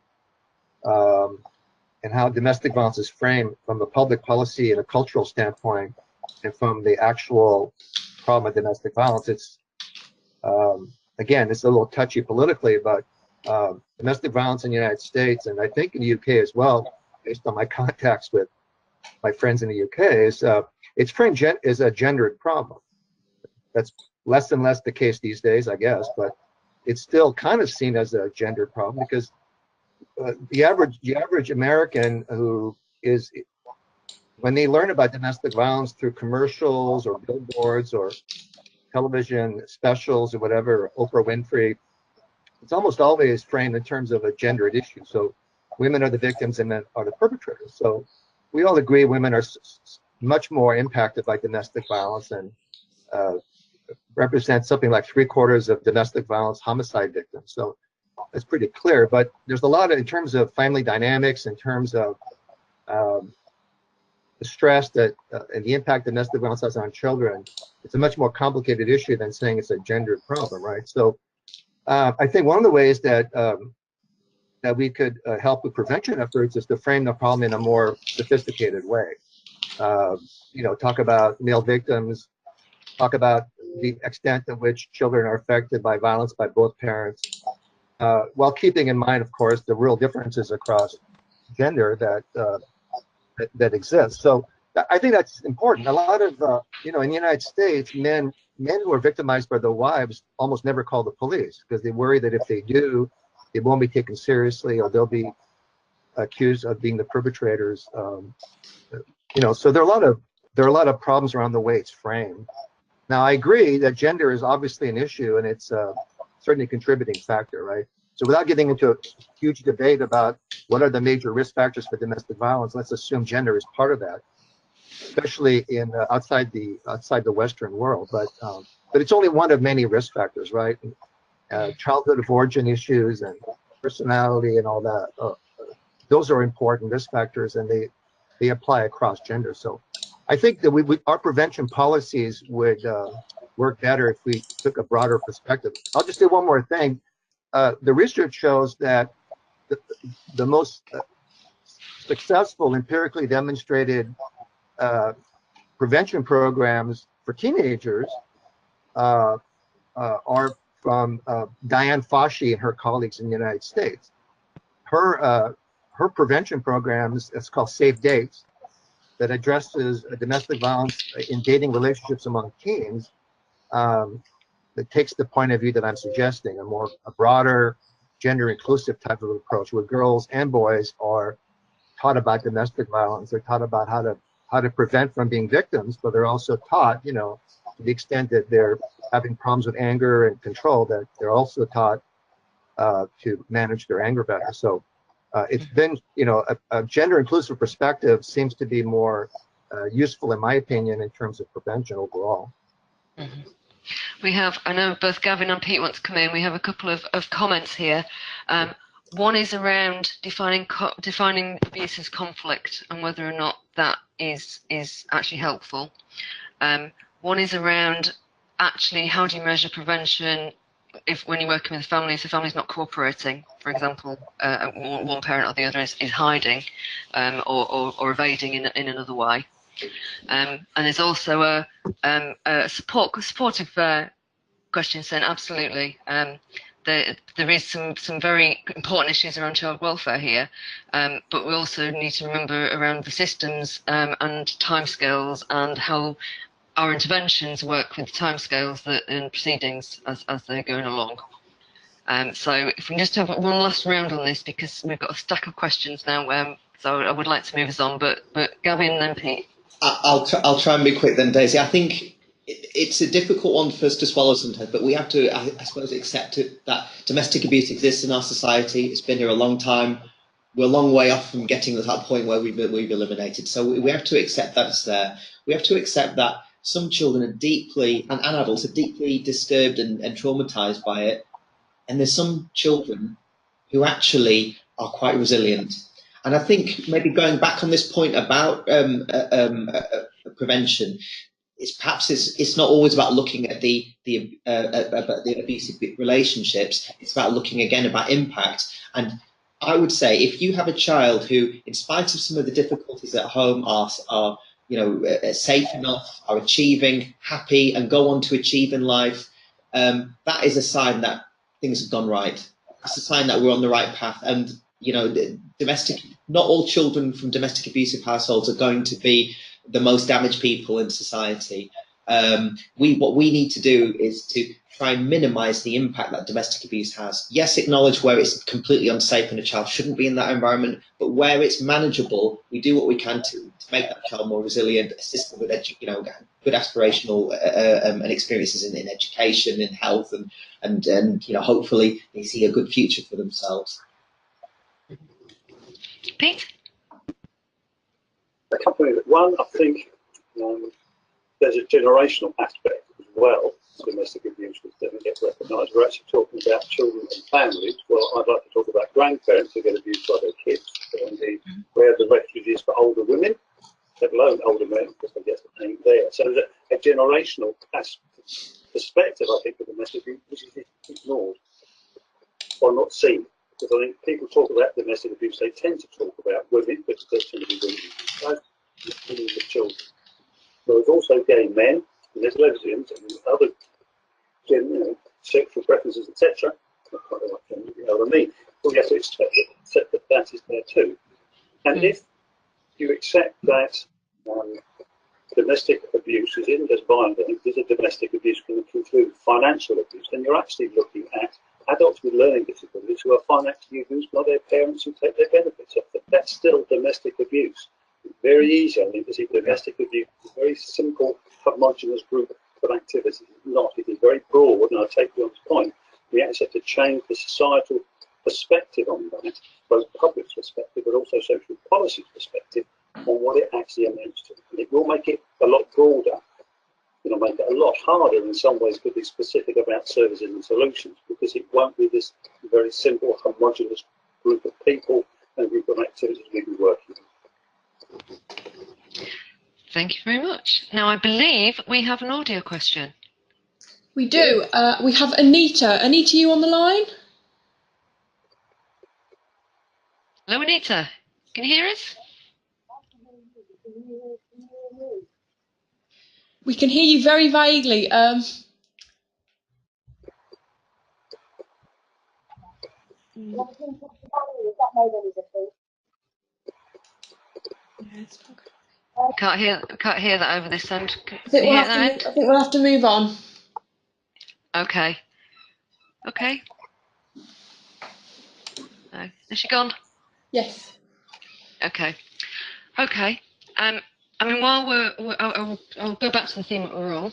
S2: and how domestic violence is framed from a public policy and a cultural standpoint, and from the actual problem of domestic violence. It's again, it's a little touchy politically, but domestic violence in the United States, and I think in the UK as well, based on my contacts with my friends in the UK, is it's framed as a gendered problem. That's less and less the case these days, I guess, but it's still kind of seen as a gendered problem because the average American who is, when they learn about domestic violence through commercials or billboards or television specials or whatever, Oprah Winfrey, it's almost always framed in terms of a gendered issue. So women are the victims and men are the perpetrators. So we all agree women are much more impacted by domestic violence and represent something like 3/4 of domestic violence homicide victims. So that's pretty clear. But there's a lot in terms of family dynamics, in terms of the stress that and the impact domestic violence has on children. It's a much more complicated issue than saying it's a gendered problem, right? So I think one of the ways that that we could help with prevention efforts is to frame the problem in a more sophisticated way. Talk about male victims, talk about the extent to which children are affected by violence by both parents, while keeping in mind, of course, the real differences across gender that exist. So I think that's important. A lot of, in the United States, men who are victimized by their wives almost never call the police because they worry that if they do, they won't be taken seriously or they'll be accused of being the perpetrators. So there are a lot of problems around the way it's framed. Now, I agree that gender is obviously an issue and it's certainly a contributing factor, right? So without getting into a huge debate about what are the major risk factors for domestic violence, let's assume gender is part of that, especially in outside the Western world. But it's only one of many risk factors, right? Childhood of origin issues and personality and all that. Those are important risk factors, and they apply across gender. So I think that our prevention policies would work better if we took a broader perspective. I'll just say one more thing. The research shows that the most successful, empirically demonstrated prevention programs for teenagers are from Diane Fauci and her colleagues in the United States. Her prevention programs, it's called Safe Dates, that addresses domestic violence in dating relationships among teens, that takes the point of view that I'm suggesting, a broader, gender-inclusive type of approach, where girls and boys are taught about domestic violence. They're taught about how to prevent from being victims, but they're also taught, to the extent that they're having problems with anger and control, that they're also taught to manage their anger better. So it's been, a gender-inclusive perspective seems to be more useful, in my opinion, in terms of prevention overall.
S1: Mm-hmm. We have, I know both Gavin and Pete want to come in. We have a couple of comments here. One is around defining abuse as conflict and whether or not that is actually helpful. One is around actually how do you measure prevention if when you're working with families, the family's not cooperating, for example, one parent or the other is hiding or evading in another way. And there's also a supportive question saying absolutely. There is some very important issues around child welfare here, but we also need to remember around the systems and timescales and how our interventions work with timescales and proceedings as they're going along. So if we can just have one last round on this, because we've got a stack of questions now, so I would like to move us on, but Gavin and then Pete.
S5: I'll try and be quick then, Daisy. I think it's a difficult one for us to swallow sometimes, but we have to, I suppose, accept it, that domestic abuse exists in our society. It's been here a long time. We're a long way off from getting to that point where we've eliminated. So we have to accept that it's there. We have to accept that some children are deeply, and adults are deeply disturbed and traumatized by it. And there's some children who actually are quite resilient. And I think maybe going back on this point about prevention, it's not always about looking at the abusive relationships. It's about looking again about impact. And I would say if you have a child who, in spite of some of the difficulties at home, are safe enough, are achieving, happy, and go on to achieve in life, that is a sign that things have gone right. It's a sign that we're on the right path. And not all children from domestic abusive households are going to be the most damaged people in society. What we need to do is to try and minimise the impact that domestic abuse has. Yes, acknowledge where it's completely unsafe and a child shouldn't be in that environment, but where it's manageable, we do what we can to make that child more resilient, assist them with good aspirational and experiences in education, in health, and hopefully they see a good future for themselves.
S1: Pete?
S3: A couple of one, I think there's a generational aspect as well to domestic abuse which doesn't get recognised. We're actually talking about children and families. Well, I'd like to talk about grandparents who get abused by their kids. But indeed, where the refuge is for older women, let alone older men, because they get the name there. So there's a generational perspective, I think, of domestic abuse, which is ignored or not seen. Because I think people talk about domestic abuse, they tend to talk about women, because they tend to be women, with children. But there's also gay men, and there's lesbians, and there's other sexual preferences, etc. Not quite like gender, you know what I mean? But we have to accept that that is there too. And if you accept that domestic abuse isn't as violent as a domestic abuse can include financial abuse, then you're actually looking at adults with learning disabilities who are financially abused by their parents who take their benefits off them. That's still domestic abuse. It's very easy, I think, to see domestic abuse is a very simple, homogenous group of activities. It's not. It is very broad, and I take you on this point. We actually have to change the societal perspective on that, both public perspective but also social policy perspective, on what it actually amounts to. And it will make it a lot broader. It'll make it a lot harder in some ways to be specific about services and solutions, because it won't be this very simple, homogenous group of people and group of activities we can work with.
S1: Thank you very much. Now, I believe we have an audio question.
S6: We do. We have Anita. Anita, you on the line?
S1: Hello, Anita. Can you hear us?
S6: We can hear you very vaguely.
S1: Can't hear that over this end.
S6: I think we'll have to move on.
S1: Okay. No. Has she gone?
S6: Yes.
S1: Okay. I mean, while I'll go back to the theme that we're on.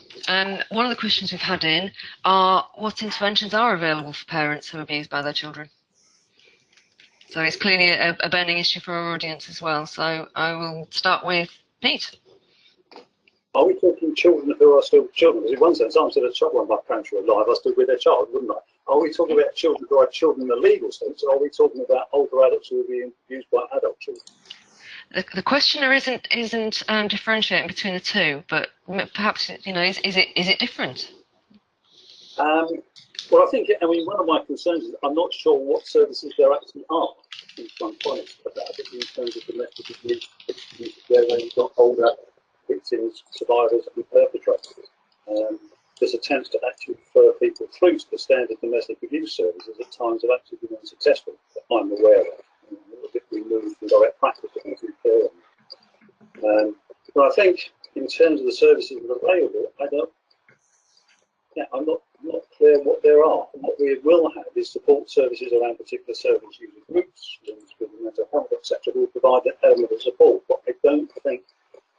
S1: One of the questions we've had in are what interventions are available for parents who are abused by their children. So it's clearly a burning issue for our audience as well. So I will start with Pete.
S3: Are we talking children who are still children? Because in one sense, I'm still a child when my parents were alive. I stood with their child, wouldn't I? Are we talking about children who are children in the legal sense, or are we talking about older adults who are being abused by adult children?
S1: The questioner isn't differentiating between the two, but perhaps is it different?
S3: Well, I mean, one of my concerns is I'm not sure what services there actually are. If I'm honest about that, I think in terms of domestic abuse, where you've got older victims, survivors, and perpetrators. There's attempts to actually refer people through to the standard domestic abuse services at times have actually been unsuccessful, that I'm aware of. A little bit removed from direct practice, I think, but I think in terms of the services that are available, I'm not clear what there are. And what we will have is support services around particular service user groups, with mental health, etc. Will provide that element of support, but I don't think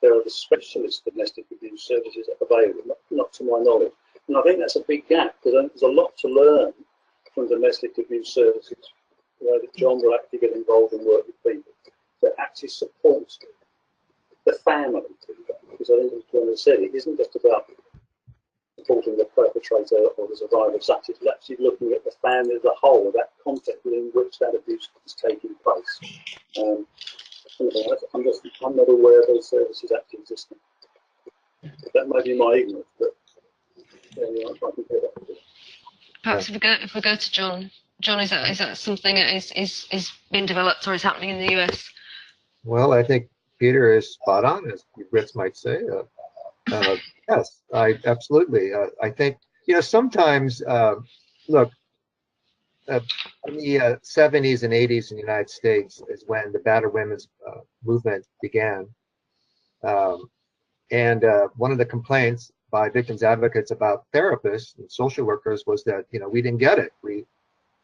S3: there are the specialist domestic abuse services available, not to my knowledge. And I think that's a big gap, because there's a lot to learn from domestic abuse services, where John will actually get involved and work with people that actually support the family. Because I think, as John has said, it isn't just about supporting the perpetrator or the survivor, such as actually looking at the family as a whole, that context within which that abuse is taking place. I'm not aware of those services actually existing. That may be my ignorance, but anyway, I can hear that.
S1: Perhaps if we go to John. John, is that something that is being developed or is happening in the US?
S2: Well, I think Peter is spot on, as the Brits might say. Yes, absolutely. I think, sometimes, look, in the 70s and 80s in the United States is when the battered women's movement began. And one of the complaints by victims advocates about therapists and social workers was that, we didn't get it. We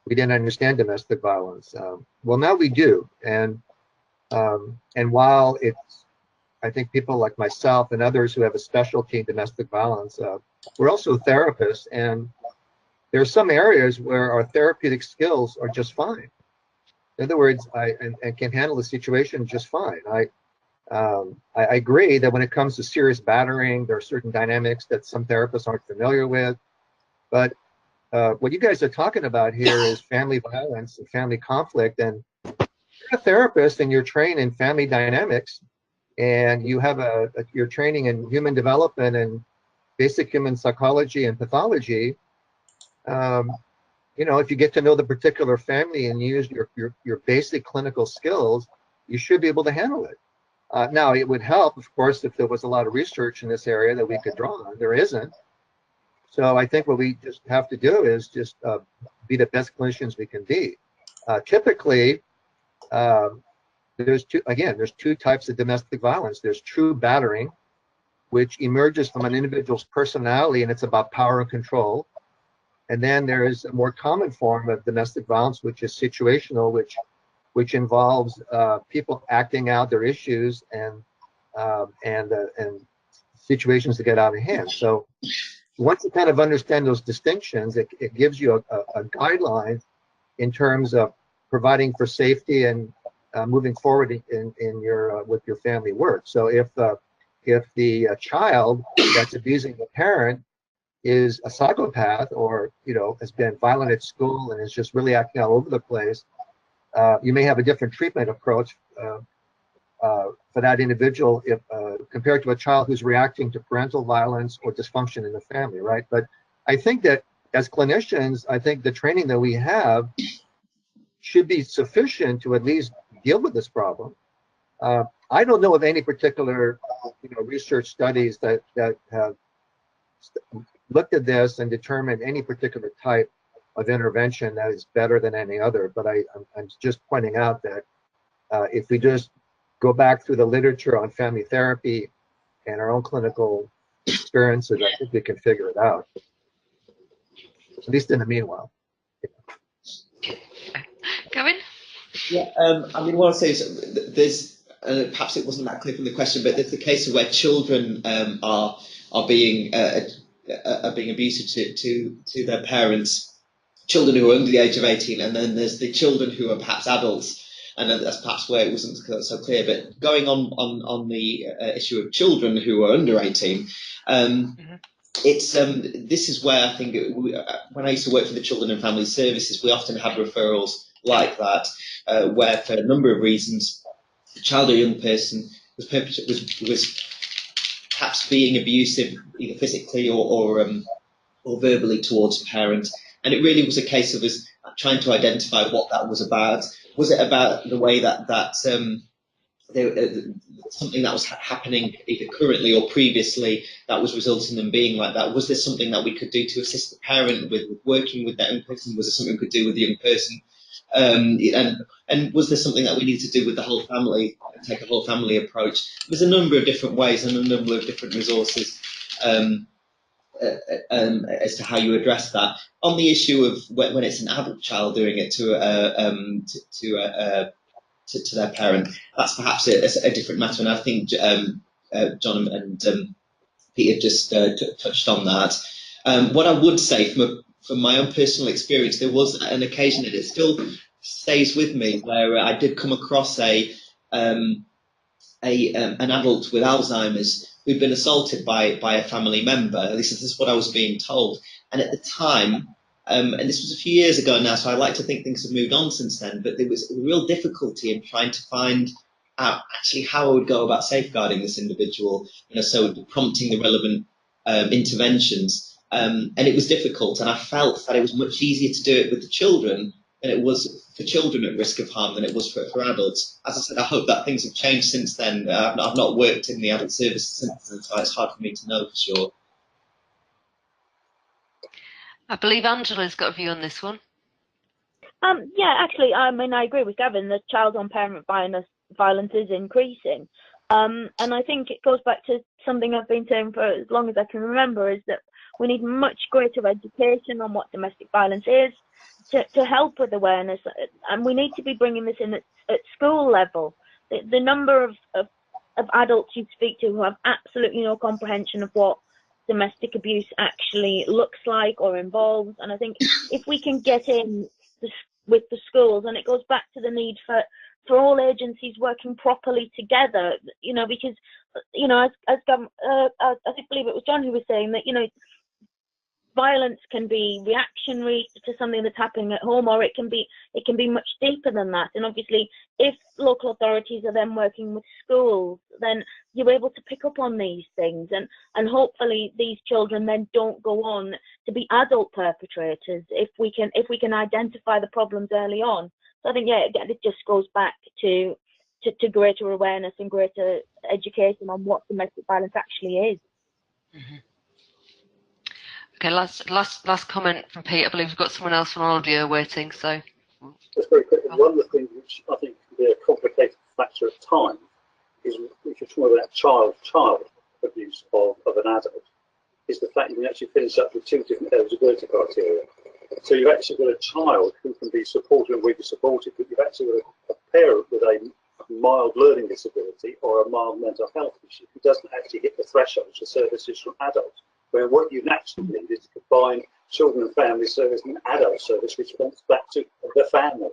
S2: didn't understand domestic violence. Well, now we do. And while I think people like myself and others who have a specialty in domestic violence, we're also therapists, and there are some areas where our therapeutic skills are just fine. In other words, I can handle the situation just fine. I agree that when it comes to serious battering, there are certain dynamics that some therapists aren't familiar with. But what you guys are talking about here is family violence and family conflict, and you're a therapist and you're trained in family dynamics, and you have your training in human development and basic human psychology and pathology. If you get to know the particular family and use your basic clinical skills, you should be able to handle it. Now, it would help, of course, if there was a lot of research in this area that we could draw on. There isn't. So I think what we just have to do is just be the best clinicians we can be. Typically, there's two types of domestic violence. There's true battering, which emerges from an individual's personality, and it's about power and control. And then there is a more common form of domestic violence, which is situational, which involves people acting out their issues and situations that get out of hand. So once you kind of understand those distinctions, it gives you a guideline in terms of providing for safety and moving forward in your with your family work. So if the child that's abusing the parent is a psychopath, or has been violent at school and is just really acting all over the place, you may have a different treatment approach for that individual compared to a child who's reacting to parental violence or dysfunction in the family, right? But I think that as clinicians, I think the training that we have should be sufficient to at least deal with this problem. I don't know of any particular research studies that have looked at this and determined any particular type of intervention that is better than any other. But I'm just pointing out that if we just go back through the literature on family therapy and our own clinical experiences, I think we can figure it out, at least in the meanwhile.
S1: Gavin?
S5: Yeah, I mean, what I'll say is there's, perhaps it wasn't that clear from the question, but there's the case of where children are being abusive to their parents, children who are under the age of 18, and then there's the children who are perhaps adults, and that's perhaps where it wasn't so clear. But going on the issue of children who are under 18, it's this is where I think when I used to work for the Children and Family Services, we often had referrals like that, where for a number of reasons, a child or young person was perhaps being abusive, either physically or or verbally towards a parent. And it really was a case of us trying to identify what that was about. Was it about the way that something that was happening either currently or previously that was resulting in them being like that? Was there something that we could do to assist the parent with working with that young person? Was there something we could do with the young person? And was there something that we need to do with the whole family, take a whole family approach? There's a number of different ways and a number of different resources as to how you address that. On the issue of when it's an adult child doing it to their parent, that's perhaps a different matter. And I think John and Peter just touched on that. What I would say from my own personal experience, there was an occasion, and it still stays with me, where I did come across an adult with Alzheimer's who'd been assaulted by a family member. At least this is what I was being told. And at the time, and this was a few years ago now, so I like to think things have moved on since then, but there was a real difficulty in trying to find out actually how I would go about safeguarding this individual, so prompting the relevant interventions. And it was difficult, and I felt that it was much easier to do it with the children than it was for children at risk of harm than it was for adults. As I said, I hope that things have changed since then. I've not worked in the adult service since then, so it's hard for me to know for sure.
S1: I believe Angela's got a view on this one.
S4: Yeah, actually, I mean, I agree with Gavin that child-on-parent violence is increasing. And I think it goes back to something I've been saying for as long as I can remember, is that we need much greater education on what domestic violence is to help with awareness. And we need to be bringing this in at school level. The number of adults you speak to who have absolutely no comprehension of what domestic abuse actually looks like or involves. And I think if we can get in with the schools, and it goes back to the need for all agencies working properly together, because, as I believe it was John who was saying that, violence can be reactionary to something that's happening at home, or it can be much deeper than that. And obviously, if local authorities are then working with schools, then you're able to pick up on these things, and hopefully these children then don't go on to be adult perpetrators if we can identify the problems early on. So I think, yeah, again, it just goes back to greater awareness and greater education on what domestic violence actually is.
S1: Mm-hmm. Okay, last comment from Pete. I believe we've got someone else on audio waiting. So,
S3: just very quickly, one of the things which I think can be a complicated factor at times is, if you're talking about child abuse of an adult, is the fact you can actually finish up with two different eligibility criteria. So you've actually got a child who can be supported and really supported, but you've actually got a parent with a mild learning disability or a mild mental health issue who doesn't actually hit the threshold for services from adults. Where what you naturally need is to combine children and family service and adult service response back to the family.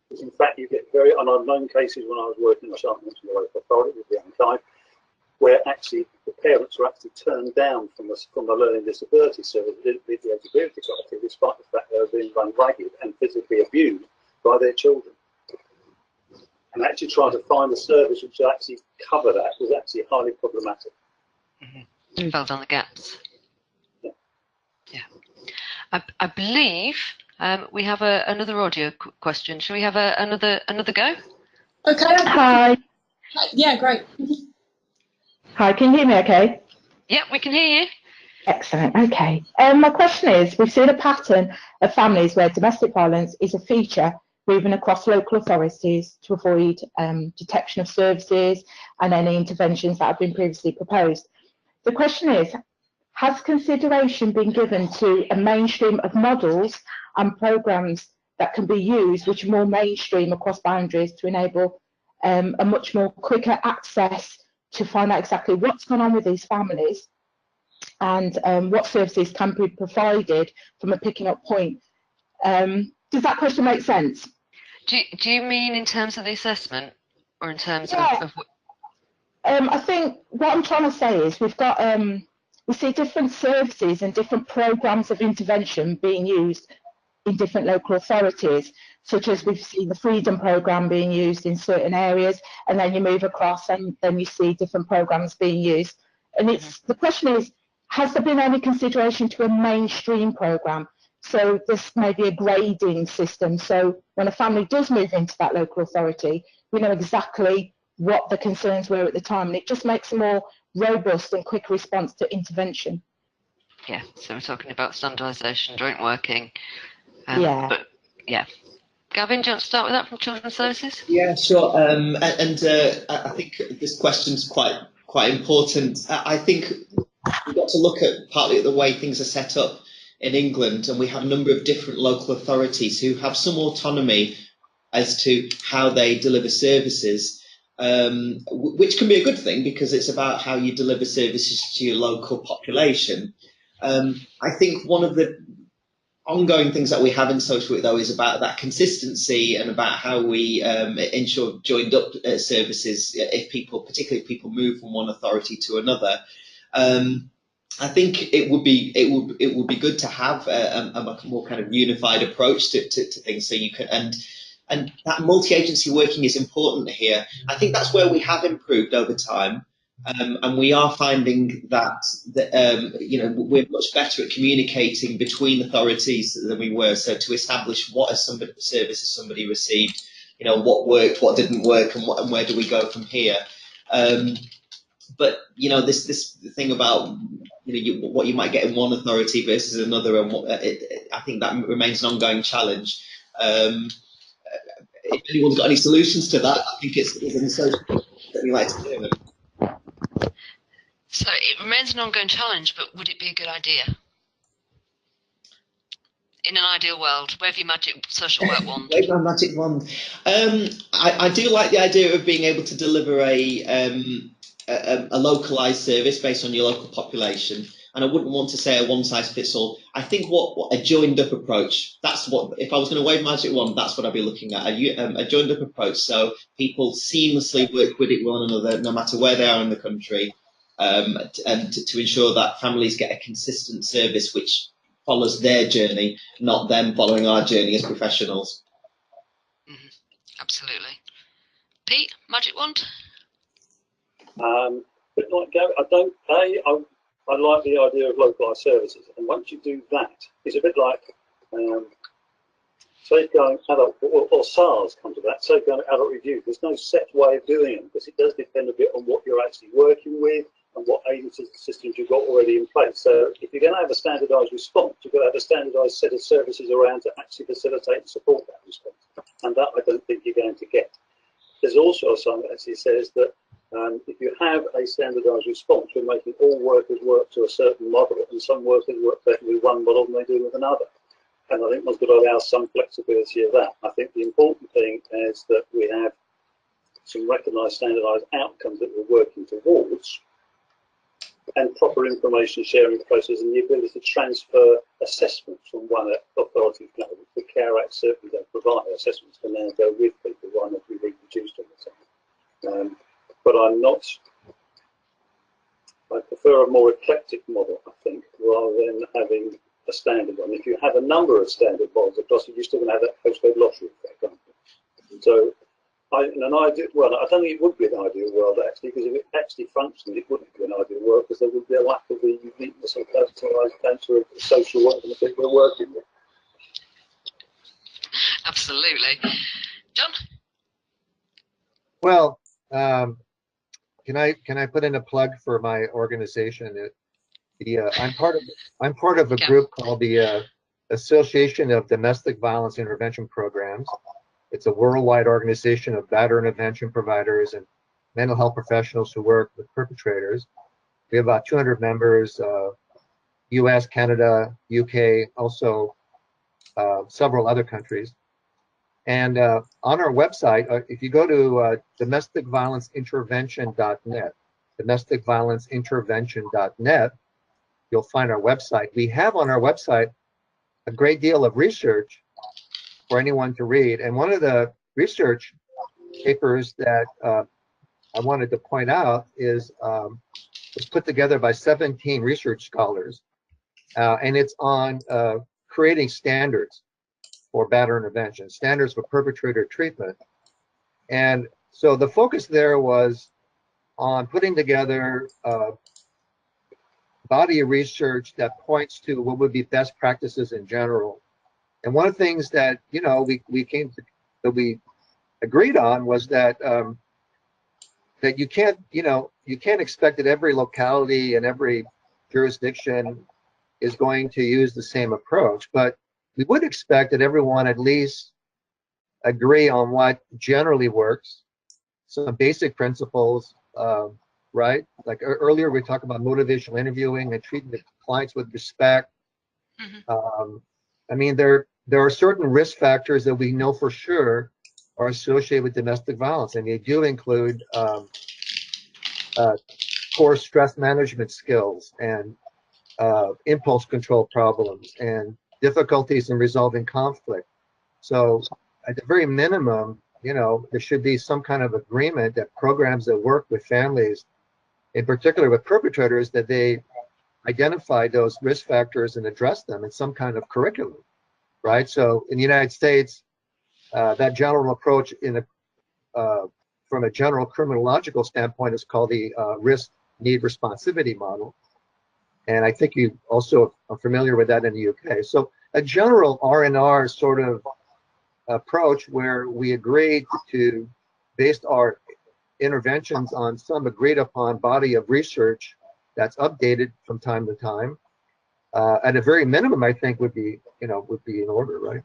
S3: Because in fact, you get and I've known cases when I was working in child mental health authority with the unkind, where actually the parents were actually turned down from the learning disability service, the eligibility criteria, despite the fact they were being run ragged and physically abused by their children. And actually trying to find a service which would actually cover that was actually highly problematic.
S1: Mm-hmm. Fell down the gaps. Yeah. I believe we have another audio question. Shall we have another go?
S6: Okay.
S7: Hi.
S6: Yeah, great.
S7: Hi, can you hear me okay?
S1: Yeah, we can hear you.
S7: Excellent, okay. My question is, we've seen a pattern of families where domestic violence is a feature moving across local authorities to avoid detection of services and any interventions that have been previously proposed. The question is, has consideration been given to a mainstream of models and programmes that can be used which are more mainstream across boundaries to enable a much more quicker access to find out exactly what's gone on with these families and what services can be provided from a picking up point? Does that question make sense?
S1: Do you mean in terms of the assessment, or in terms of what?
S7: I think what I'm trying to say is we've got we see different services and different programmes of intervention being used in different local authorities, such as we've seen the Freedom Programme being used in certain areas, and then you move across and then you see different programmes being used. And the question is, has there been any consideration to a mainstream programme? So this may be a grading system. So when a family does move into that local authority, we know exactly what the concerns were at the time, and it just makes a more robust and quick response to intervention.
S1: Yeah, so we're talking about standardisation, joint working.
S7: Yeah.
S1: But yeah. Gavin, do you want to start with that from Children's Services?
S5: Yeah, sure. I think this question's quite important. I think we've got to look at partly at the way things are set up in England, and we have a number of different local authorities who have some autonomy as to how they deliver services, which can be a good thing because it's about how you deliver services to your local population. I think one of the ongoing things that we have in social work, though, is about that consistency and about how we ensure joined up services if people, particularly if people move from one authority to another. I think it would be good to have a more kind of unified approach to things, so you can and that multi-agency working is important here. I think that's where we have improved over time. And we are finding that we're much better at communicating between authorities than we were. So to establish what service has somebody received, what worked, what didn't work, and where do we go from here. But this thing about what you might get in one authority versus another, and I think that remains an ongoing challenge. If anyone's got any solutions to that, I think it's an association that we like to hear them.
S1: So it remains an ongoing challenge, but would it be a good idea? In an ideal world, wave your magic social work wand.
S5: Wave my magic wand. I do like the idea of being able to deliver a localised service based on your local population, and I wouldn't want to say a one-size-fits-all. I think what a joined-up approach. That's what, if I was going to wave magic wand, that's what I'd be looking at. A joined-up approach, so people seamlessly work with one another, no matter where they are in the country. And to ensure that families get a consistent service which follows their journey, not them following our journey as professionals.
S1: Absolutely. Pete, magic wand?
S3: But like Gary, I like the idea of localised services, and once you do that, it's a bit like safeguarding adult, or SARS comes to that, safeguarding adult review. There's no set way of doing it because it does depend a bit on what you're actually working with and what agencies and systems you've got already in place. So if you're going to have a standardised response, you've got to have a standardised set of services around to actually facilitate and support that response. And that I don't think you're going to get. There's also something that actually says that if you have a standardised response, you're making all workers work to a certain model, and some workers work better with one model than they do with another. And I think one's got to allow some flexibility of that. I think the important thing is that we have some recognised standardised outcomes that we're working towards, and proper information sharing process, and the ability to transfer assessments from one authority to another. The Care Act certainly don't provide assessments can now go with people. Why not be reproduced all the time? But I prefer a more eclectic model, I think, rather than having a standard one. If you have a number of standard models across it, you're still going to have that postcode lottery effect, aren't you? So, I don't think it would be an ideal world, actually, because if it actually functioned, it wouldn't be an ideal world, because there would be a lack of the uniqueness and personalised nature of the social work and the people we're working with.
S1: Absolutely. John?
S2: Well, can I put in a plug for my organization? I'm part of a group called the Association of Domestic Violence Intervention Programs. It's a worldwide organization of battery intervention providers and mental health professionals who work with perpetrators. We have about 200 members, US, Canada, UK, also several other countries. And on our website, if you go to domesticviolenceintervention.net, domesticviolenceintervention.net, you'll find our website. We have on our website a great deal of research for anyone to read. And one of the research papers that I wanted to point out was put together by 17 research scholars. And it's on creating standards for battery intervention, standards for perpetrator treatment. And so the focus there was on putting together body of research that points to what would be best practices in general. And one of the things that, you know, that we agreed on was that that you can't, you know, you can't expect that every locality and every jurisdiction is going to use the same approach, but we would expect that everyone at least agree on what generally works, some basic principles, right? Like earlier we talked about motivational interviewing and treating the clients with respect. I mean, there are certain risk factors that we know for sure are associated with domestic violence, and they do include poor stress management skills and impulse control problems and difficulties in resolving conflict. So at the very minimum, you know, there should be some kind of agreement that programs that work with families, in particular with perpetrators, that they identify those risk factors and address them in some kind of curriculum, right? So in the United States, that general approach from a general criminological standpoint is called the risk need responsivity model. And I think you also are familiar with that in the UK. So a general R&R sort of approach where we agreed to base our interventions on some agreed upon body of research that's updated from time to time. At a very minimum, I think would be in order, right?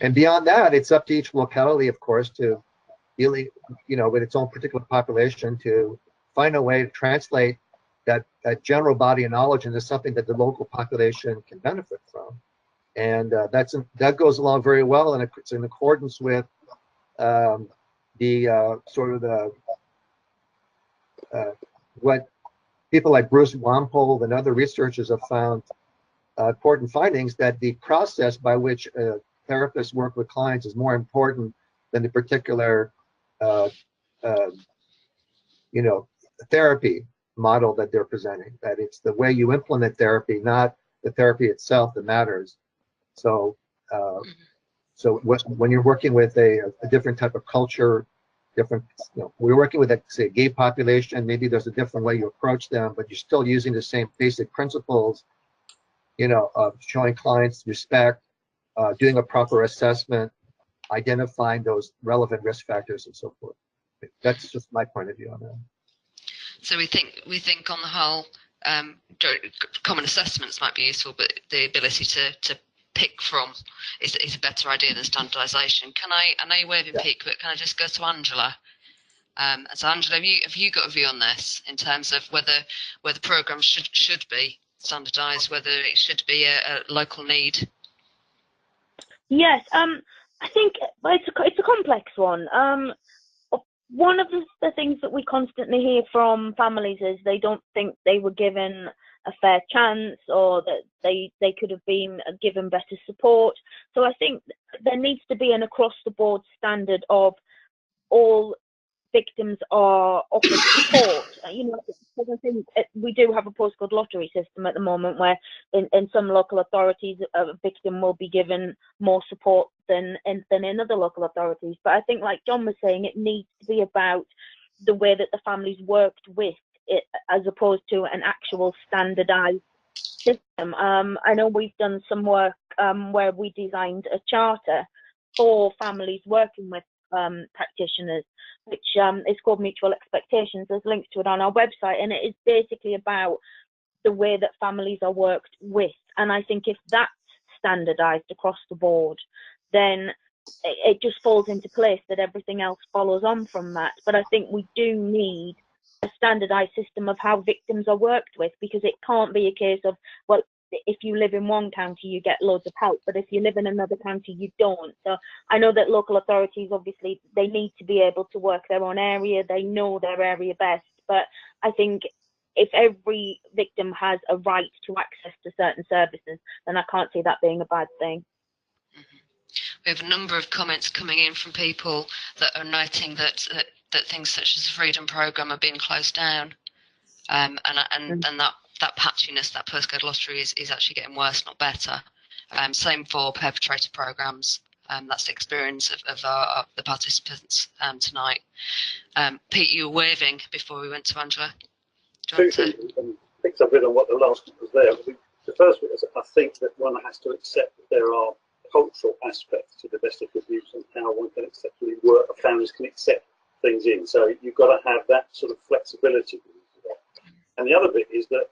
S2: And beyond that, it's up to each locality, of course, to really, you know, with its own particular population, to find a way to translate that general body of knowledge into something that the local population can benefit from. And that goes along very well, and it's in accordance with what people like Bruce Wampold and other researchers have found important findings, that the process by which therapists work with clients is more important than the particular you know, therapy model that they're presenting. That it's the way you implement therapy, not the therapy itself, that matters. So when you're working with a different type of culture, different, you know, we're working with, say, a gay population, maybe there's a different way you approach them, but you're still using the same basic principles, you know, of showing clients respect, doing a proper assessment, identifying those relevant risk factors and so forth. That's just my point of view on that.
S1: So we think on the whole, common assessments might be useful, but the ability to pick from is a better idea than standardisation. I know you're waving, Pete, but can I just go to Angela? So Angela, have you got a view on this in terms of whether programs should be standardised, whether it should be a local need?
S4: Yes, I think it's a complex one. One of the things that we constantly hear from families is they don't think they were given a fair chance, or that they could have been given better support. So I think there needs to be an across the board standard of all victims are offered support. You know, because I think we do have a postcode lottery system at the moment where in some local authorities a victim will be given more support than in other local authorities. But I think, like John was saying, it needs to be about the way that the families worked with it, as opposed to an actual standardized system. I know we've done some work where we designed a charter for families working with practitioners, which is called Mutual Expectations. There's links to it on our website, and it is basically about the way that families are worked with. And I think if that's standardized across the board, then it just falls into place, that everything else follows on from that. But I think we do need a standardized system of how victims are worked with, because it can't be a case of, well, if you live in one county, you get loads of help, but if you live in another county, you don't. So I know that local authorities, obviously, they need to be able to work their own area. They know their area best. But I think if every victim has a right to access to certain services, then I can't see that being a bad thing.
S1: We have a number of comments coming in from people that are noting that things such as the Freedom Programme are being closed down, and that patchiness, that postcode lottery is actually getting worse, not better. Same for perpetrator programs. That's the experience of the participants tonight. Pete, you were waving before we went to Angela.
S3: Two things. picks up a bit on what the last one was there. The first bit is I think that one has to accept that there are cultural aspects to domestic abuse and how one can acceptably work, families can accept things in. So you've got to have that sort of flexibility. And the other bit is that,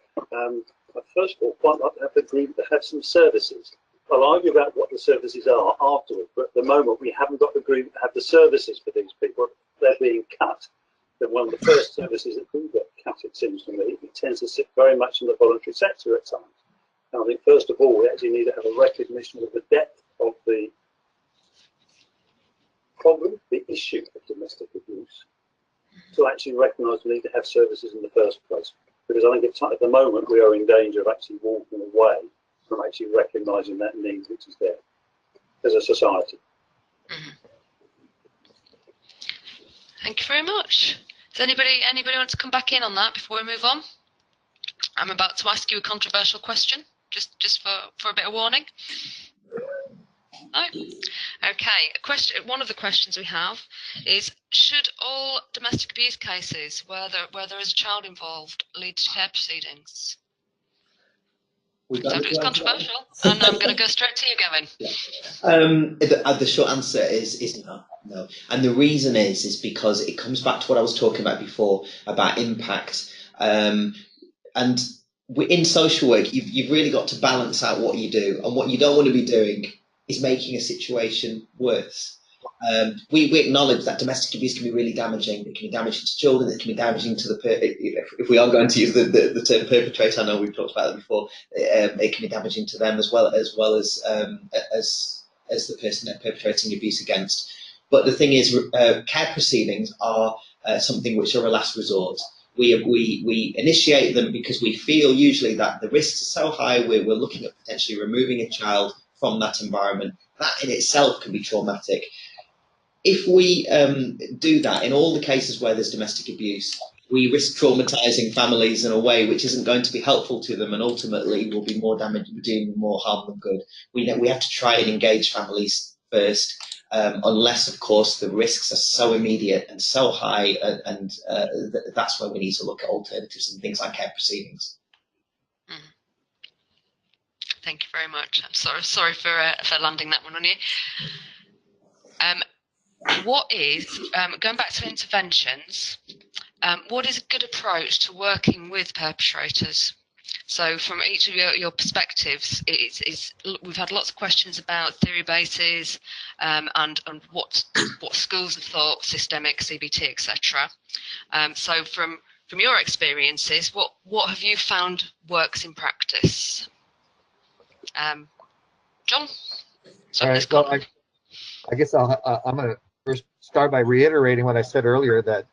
S3: first of all, quite like to have the agreement to have some services. I'll argue about what the services are afterwards, but at the moment we haven't got the agreement to have the services for these people. They're being cut. Then one of the first services that do get cut, it seems to me, it tends to sit very much in the voluntary sector at times. And I think, first of all, we actually need to have a recognition of the depth of the problem, the issue of domestic abuse, to actually recognise we need to have services in the first place. Because I think at the moment we are in danger of actually walking away from actually recognising that need which is there as a society.
S1: Mm-hmm. Thank you very much. Does anybody want to come back in on that before we move on? I'm about to ask you a controversial question, just for a bit of warning. No? Okay. One of the questions we have is: should all domestic abuse cases where there is a child involved lead to care proceedings? I told you it was controversial, and I'm going to go straight to you, Gavin.
S5: Yeah. The short answer is no. And the reason is because it comes back to what I was talking about before about impact. And in social work, you've really got to balance out what you do, and what you don't want to be doing is making a situation worse. We acknowledge that domestic abuse can be really damaging. It can be damaging to children. It can be damaging to if we are going to use the term perpetrator. I know we've talked about it before. It can be damaging to them as well as the person they're perpetrating abuse against. But the thing is, care proceedings are something which are a last resort. We initiate them because we feel usually that the risks are so high. We're looking at potentially removing a child from that environment. That in itself can be traumatic. If we do that in all the cases where there's domestic abuse, we risk traumatizing families in a way which isn't going to be helpful to them, and ultimately will be more damage, doing more harm than good. We have to try and engage families first, unless, of course, the risks are so immediate and so high, and that's where we need to look at alternatives and things like care proceedings.
S1: Thank you very much. I'm sorry for landing that one on you. What is, going back to interventions, what is a good approach to working with perpetrators? So from each of your perspectives, we've had lots of questions about theory bases and what schools of thought, systemic, CBT, etc. So from your experiences, what have you found works in practice? John?
S2: All right, well, I guess I'm going to first start by reiterating what I said earlier, that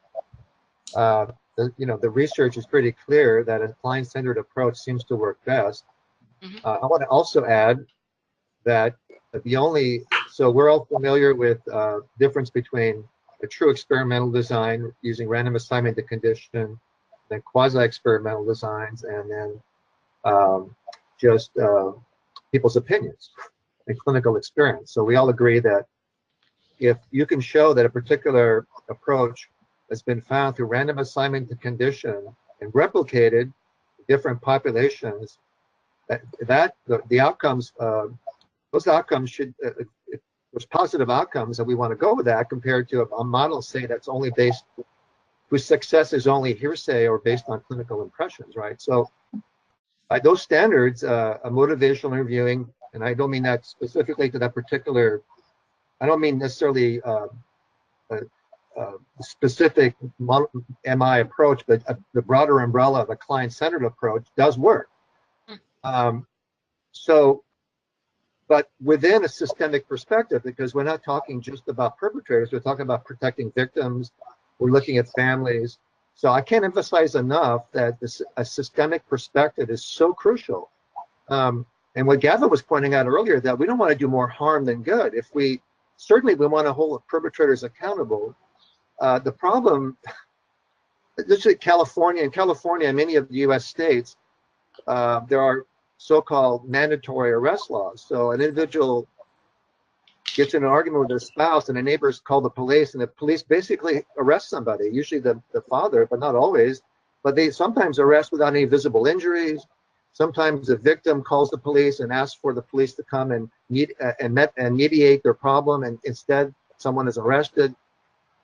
S2: the research is pretty clear that a client-centered approach seems to work best. Mm-hmm. I want to also add that so we're all familiar with difference between a true experimental design using random assignment to condition, then quasi-experimental designs, and then just people's opinions and clinical experience. So we all agree that if you can show that a particular approach has been found through random assignment to condition and replicated in different populations, the outcomes, those outcomes should, there's positive outcomes, and we want to go with that compared to a model, say, that's only based, whose success is only hearsay or based on clinical impressions, right? So by those standards, a motivational interviewing, and I don't mean that specifically to that particular, I don't mean necessarily specific MI approach, but the broader umbrella of a client-centered approach does work. But within a systemic perspective, because we're not talking just about perpetrators, we're talking about protecting victims, we're looking at families. So I can't emphasize enough that a systemic perspective is so crucial. And what Gavin was pointing out earlier, that we don't want to do more harm than good. Certainly we want to hold perpetrators accountable. The problem, this is California. In California and many of the U.S. states, there are so-called mandatory arrest laws. So an individual gets in an argument with their spouse, and the neighbors call the police, and the police basically arrest somebody, usually the father, but not always. but they sometimes arrest without any visible injuries. Sometimes the victim calls the police and asks for the police to come and mediate their problem, and instead someone is arrested.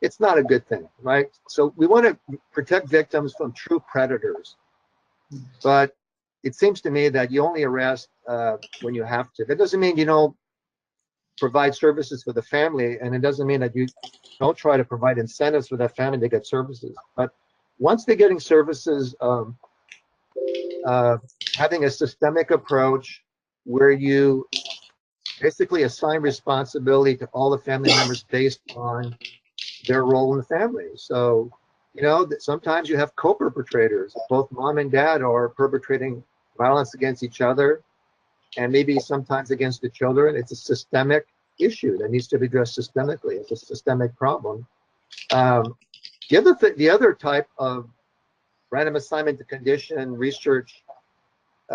S2: It's not a good thing, right? So we want to protect victims from true predators. But it seems to me that you only arrest when you have to. That doesn't mean you don't provide services for the family, and it doesn't mean that you don't try to provide incentives for that family to get services. But once they're getting services, having a systemic approach where you basically assign responsibility to all the family members based on their role in the family. So, you know, sometimes you have co-perpetrators. Both mom and dad are perpetrating violence against each other, and maybe sometimes against the children. It's a systemic issue that needs to be addressed systemically. It's a systemic problem. The other type of random assignment to condition research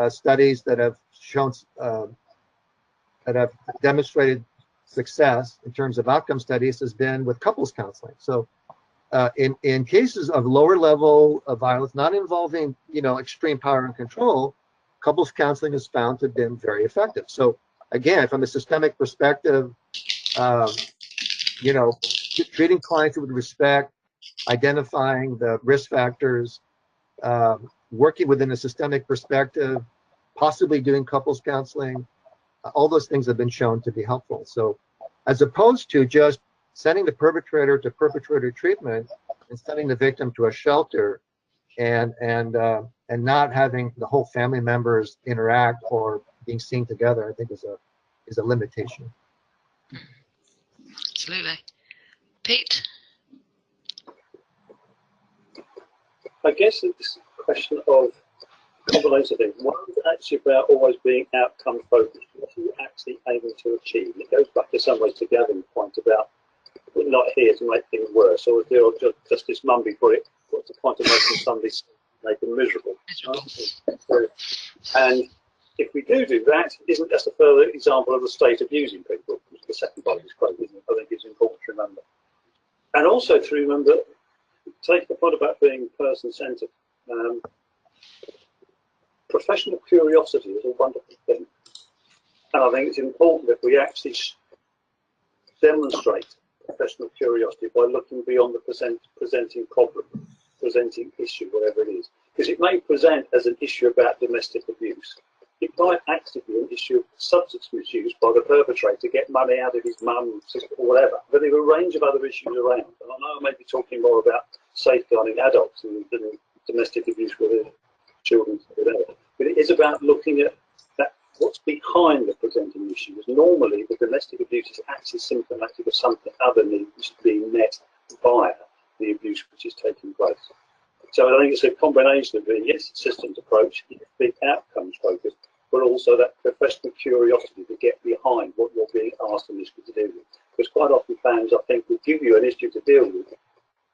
S2: studies that have shown that have demonstrated success in terms of outcome studies has been with couples counseling. So in cases of lower level of violence, not involving, you know, extreme power and control, couples counseling is found to have been very effective. So again, from a systemic perspective, you know, treating clients with respect, identifying the risk factors, working within a systemic perspective, possibly doing couples counseling, all those things have been shown to be helpful. So as opposed to just sending the perpetrator to perpetrator treatment and sending the victim to a shelter and not having the whole family members interact or being seen together, I think is a limitation.
S1: Absolutely. Pete?
S3: I guess it's a question of combination of things. One is actually about always being outcome focused. What are you actually aiming to achieve? It goes back in some ways to Gavin's point about we're not here to make things worse, or there just this mum before it. What's the point of making somebody make them miserable? Right? And if we do that, isn't just a further example of the state abusing people? The second part of this quote, isn't it? I think it's important to remember. And also to remember, take the point about being person-centered. Professional curiosity is a wonderful thing. And I think it's important that we actually demonstrate professional curiosity by looking beyond the presenting problem, presenting issue, whatever it is. Because it may present as an issue about domestic abuse. It might actually be an issue of substance misuse by the perpetrator to get money out of his mum or whatever. But there are a range of other issues around. And I know I may be talking more about safeguarding adults than domestic abuse with children, whatever. But it is about looking at that, what's behind the presenting issues. Normally, the domestic abuse is actually symptomatic of something other needs being met via the abuse which is taking place. So I think it's a combination of being, yes, systems approach, big outcomes focused, but also that professional curiosity to get behind what you're being asked an issue to deal with. Because quite often fans, I think, will give you an issue to deal with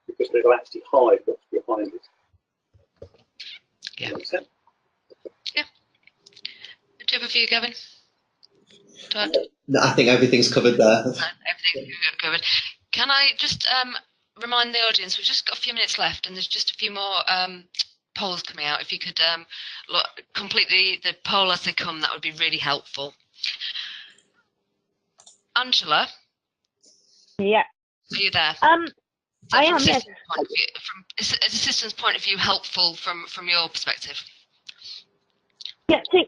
S3: because they'll actually hide what's behind it.
S1: Yeah. Yeah. Do you have a view, Gavin?
S5: I think everything's covered there.
S1: Everything's covered. Can I just remind the audience, we've just got a few minutes left and there's just a few more polls coming out. If you could complete the poll as they come, that would be really helpful. Angela?
S4: Yeah.
S1: Are you there?
S4: I am, yes.
S1: From a systems point of view, helpful from your perspective?
S4: Yeah, see,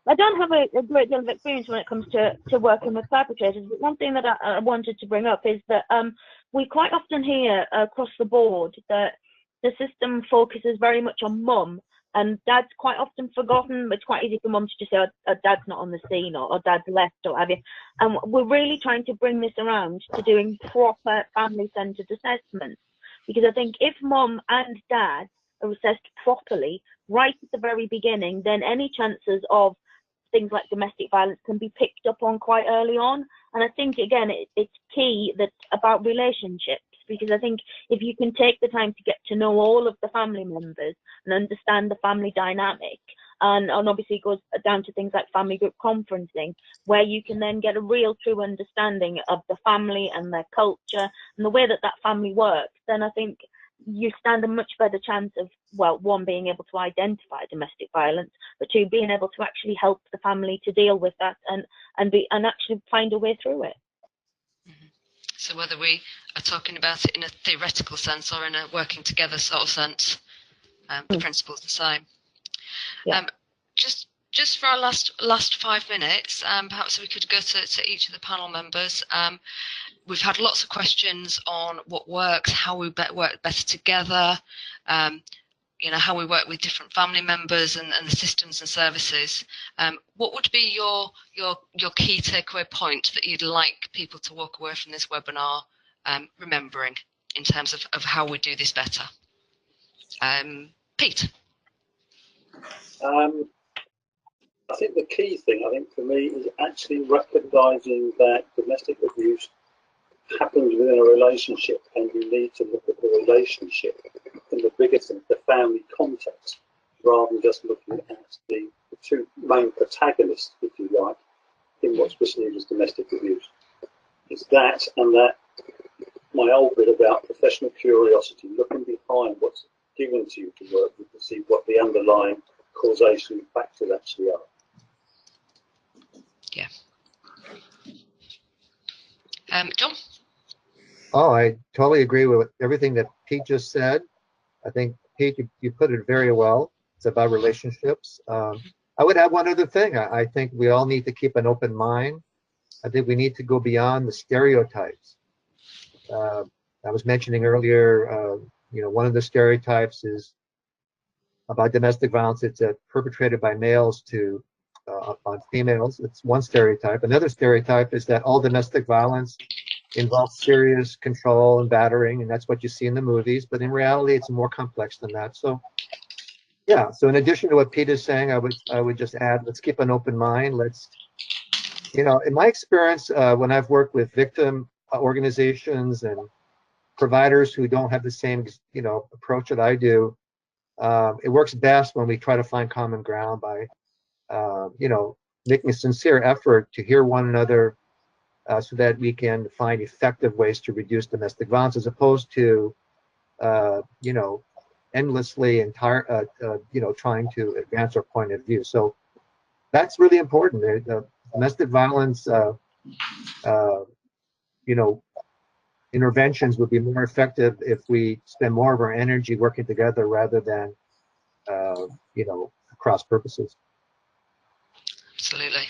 S4: I don't have a great deal of experience when it comes to working with perpetrators, but one thing that I wanted to bring up is that we quite often hear across the board that the system focuses very much on mum, and dad's quite often forgotten. It's quite easy for mum to just say, oh, dad's not on the scene, or dad's left, or what have you. And we're really trying to bring this around to doing proper family-centred assessments, because I think if mum and dad are assessed properly right at the very beginning, then any chances of things like domestic violence can be picked up on quite early on. And I think, again, it's key that about relationships, because I think if you can take the time to get to know all of the family members and understand the family dynamic, and obviously it goes down to things like family group conferencing, where you can then get a real true understanding of the family and their culture and the way that that family works, then I think you stand a much better chance of, well, one, being able to identify domestic violence, but two, being able to actually help the family to deal with that and actually find a way through it.
S1: So whether we are talking about it in a theoretical sense or in a working together sort of sense, the principle's the same.
S4: Yeah.
S1: Just for our last 5 minutes, perhaps we could go to each of the panel members. We've had lots of questions on what works, how we work better together, how we work with different family members and the systems and services. What would be your key takeaway point that you'd like people to walk away from this webinar remembering in terms of how we do this better? Pete.
S3: I think the key thing, for me, is actually recognising that domestic abuse happens within a relationship, and you need to look at the relationship in the bigger thing, the family context, rather than just looking at the two main protagonists, if you like, in what's perceived as domestic abuse. It's that, and that my old bit about professional curiosity, looking behind what's given to you to work with to see what the underlying causation factors actually are.
S1: Yeah. John?
S2: Oh, I totally agree with everything that Pete just said. I think, Pete, you put it very well. It's about relationships. I would add one other thing. I think we all need to keep an open mind. I think we need to go beyond the stereotypes. I was mentioning earlier, one of the stereotypes is about domestic violence. It's perpetrated by males on females. It's one stereotype. Another stereotype is that all domestic violence involves serious control and battering, and that's what you see in the movies. But in reality, it's more complex than that. So, yeah. So in addition to what Pete is saying, I would just add, let's keep an open mind. Let's, in my experience, when I've worked with victim organizations and providers who don't have the same, approach that I do, it works best when we try to find common ground by, making a sincere effort to hear one another, so that we can find effective ways to reduce domestic violence, as opposed to, endlessly trying to advance our point of view. So that's really important. Domestic violence, interventions would be more effective if we spend more of our energy working together rather than, cross purposes.
S1: Absolutely.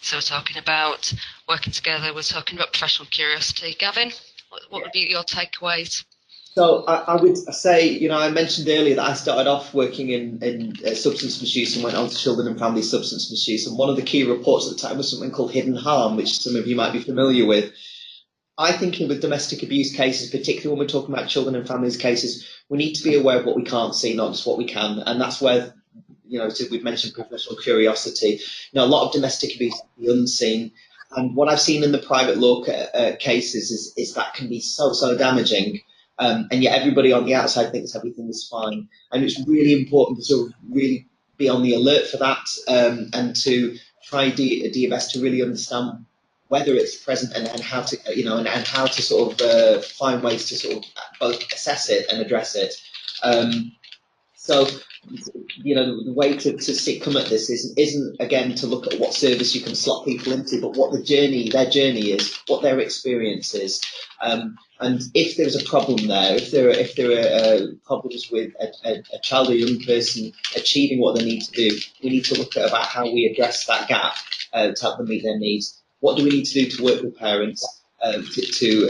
S1: So we're talking about working together, we're talking about professional curiosity. Gavin, what would be your takeaways?
S5: So I would say, I mentioned earlier that I started off working in substance misuse and went on to children and family substance misuse. And one of the key reports at the time was something called hidden harm, which some of you might be familiar with. I think with domestic abuse cases, particularly when we're talking about children and families cases, we need to be aware of what we can't see, not just what we can. And that's where, so we've mentioned professional curiosity. A lot of domestic abuse is the unseen. And what I've seen in the private law cases is that can be so damaging. And yet everybody on the outside thinks everything is fine. And it's really important to sort of really be on the alert for that, and to try do your best to really understand whether it's present and how to, and how to sort of find ways to sort of both assess it and address it. So, the way to come at this isn't again to look at what service you can slot people into, but what their journey is, what their experience is. And if there's a problem there, if there are problems with a child or young person achieving what they need to do, we need to look at about how we address that gap to help them meet their needs. What do we need to do to work with parents to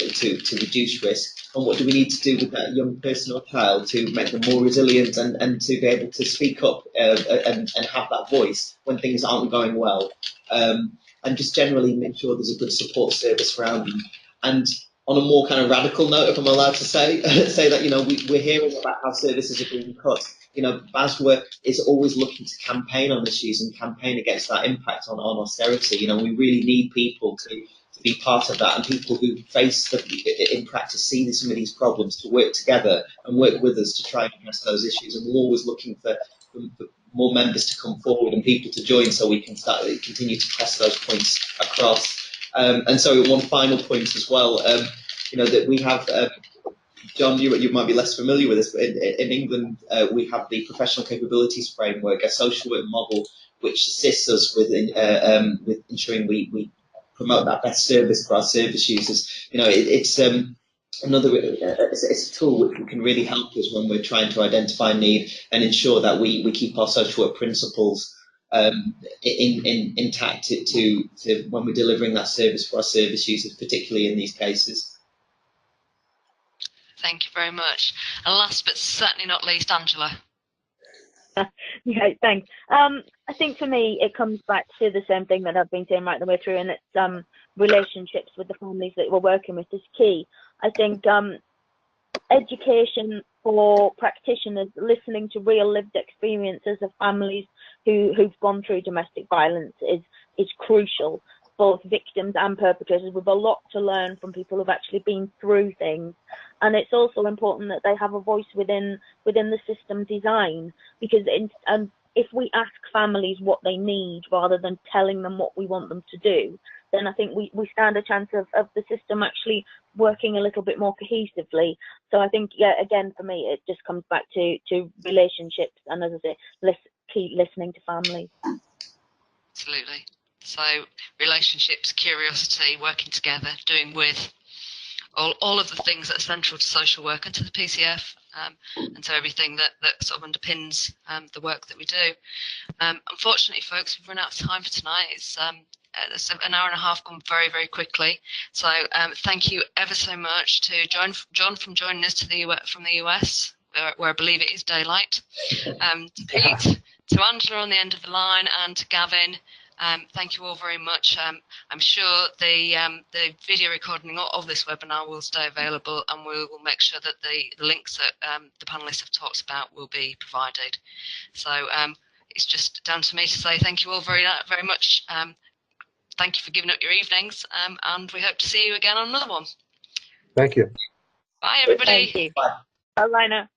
S5: reduce risk? And what do we need to do with that young person or child to make them more resilient and to be able to speak up and have that voice when things aren't going well? And just generally make sure there's a good support service around them. And on a more kind of radical note, if I'm allowed to say that, we're hearing about how services are being cut. BASWA is always looking to campaign on issues and campaign against that impact on austerity. We really need people to be part of that, and people who face in practice see some of these problems to work together and work with us to try and address those issues. And we're always looking for more members to come forward and people to join so we can continue to press those points across. And so one final point as well, that we have John, you might be less familiar with this, but in England, we have the professional capabilities framework, a social work model, which assists us with ensuring we promote that best service for our service users. You know, it's a tool which can really help us when we're trying to identify need and ensure that we keep our social work principles intact to when we're delivering that service for our service users, particularly in these cases.
S1: Thank you very much. And last but certainly not least, Angela.
S4: Yeah, thanks. I think for me, it comes back to the same thing that I've been saying right the way through, and it's relationships with the families that we're working with is key. I think education for practitioners, listening to real lived experiences of families who've gone through domestic violence is crucial. Both victims and perpetrators, with a lot to learn from people who've actually been through things. And it's also important that they have a voice within the system design, because if we ask families what they need rather than telling them what we want them to do, then I think we stand a chance of the system actually working a little bit more cohesively. So I think, yeah, again, for me, it just comes back to relationships and, as I say, keep listening to families.
S1: Absolutely. So relationships, curiosity, working together, doing with, all of the things that are central to social work and to the PCF, and to everything that sort of underpins the work that we do. Unfortunately, folks, we've run out of time for tonight. It's an hour and a half gone very, very quickly. So thank you ever so much to John for joining us from the US, where I believe it is daylight. To Pete, to Angela on the end of the line, and to Gavin. Thank you all very much. I'm sure the video recording of this webinar will stay available, and we will make sure that the links that the panelists have talked about will be provided. So it's just down to me to say thank you all very, very much. Thank you for giving up your evenings, and we hope to see you again on another one.
S2: Thank you.
S1: Bye, everybody.
S4: Thank you. Bye, Lina.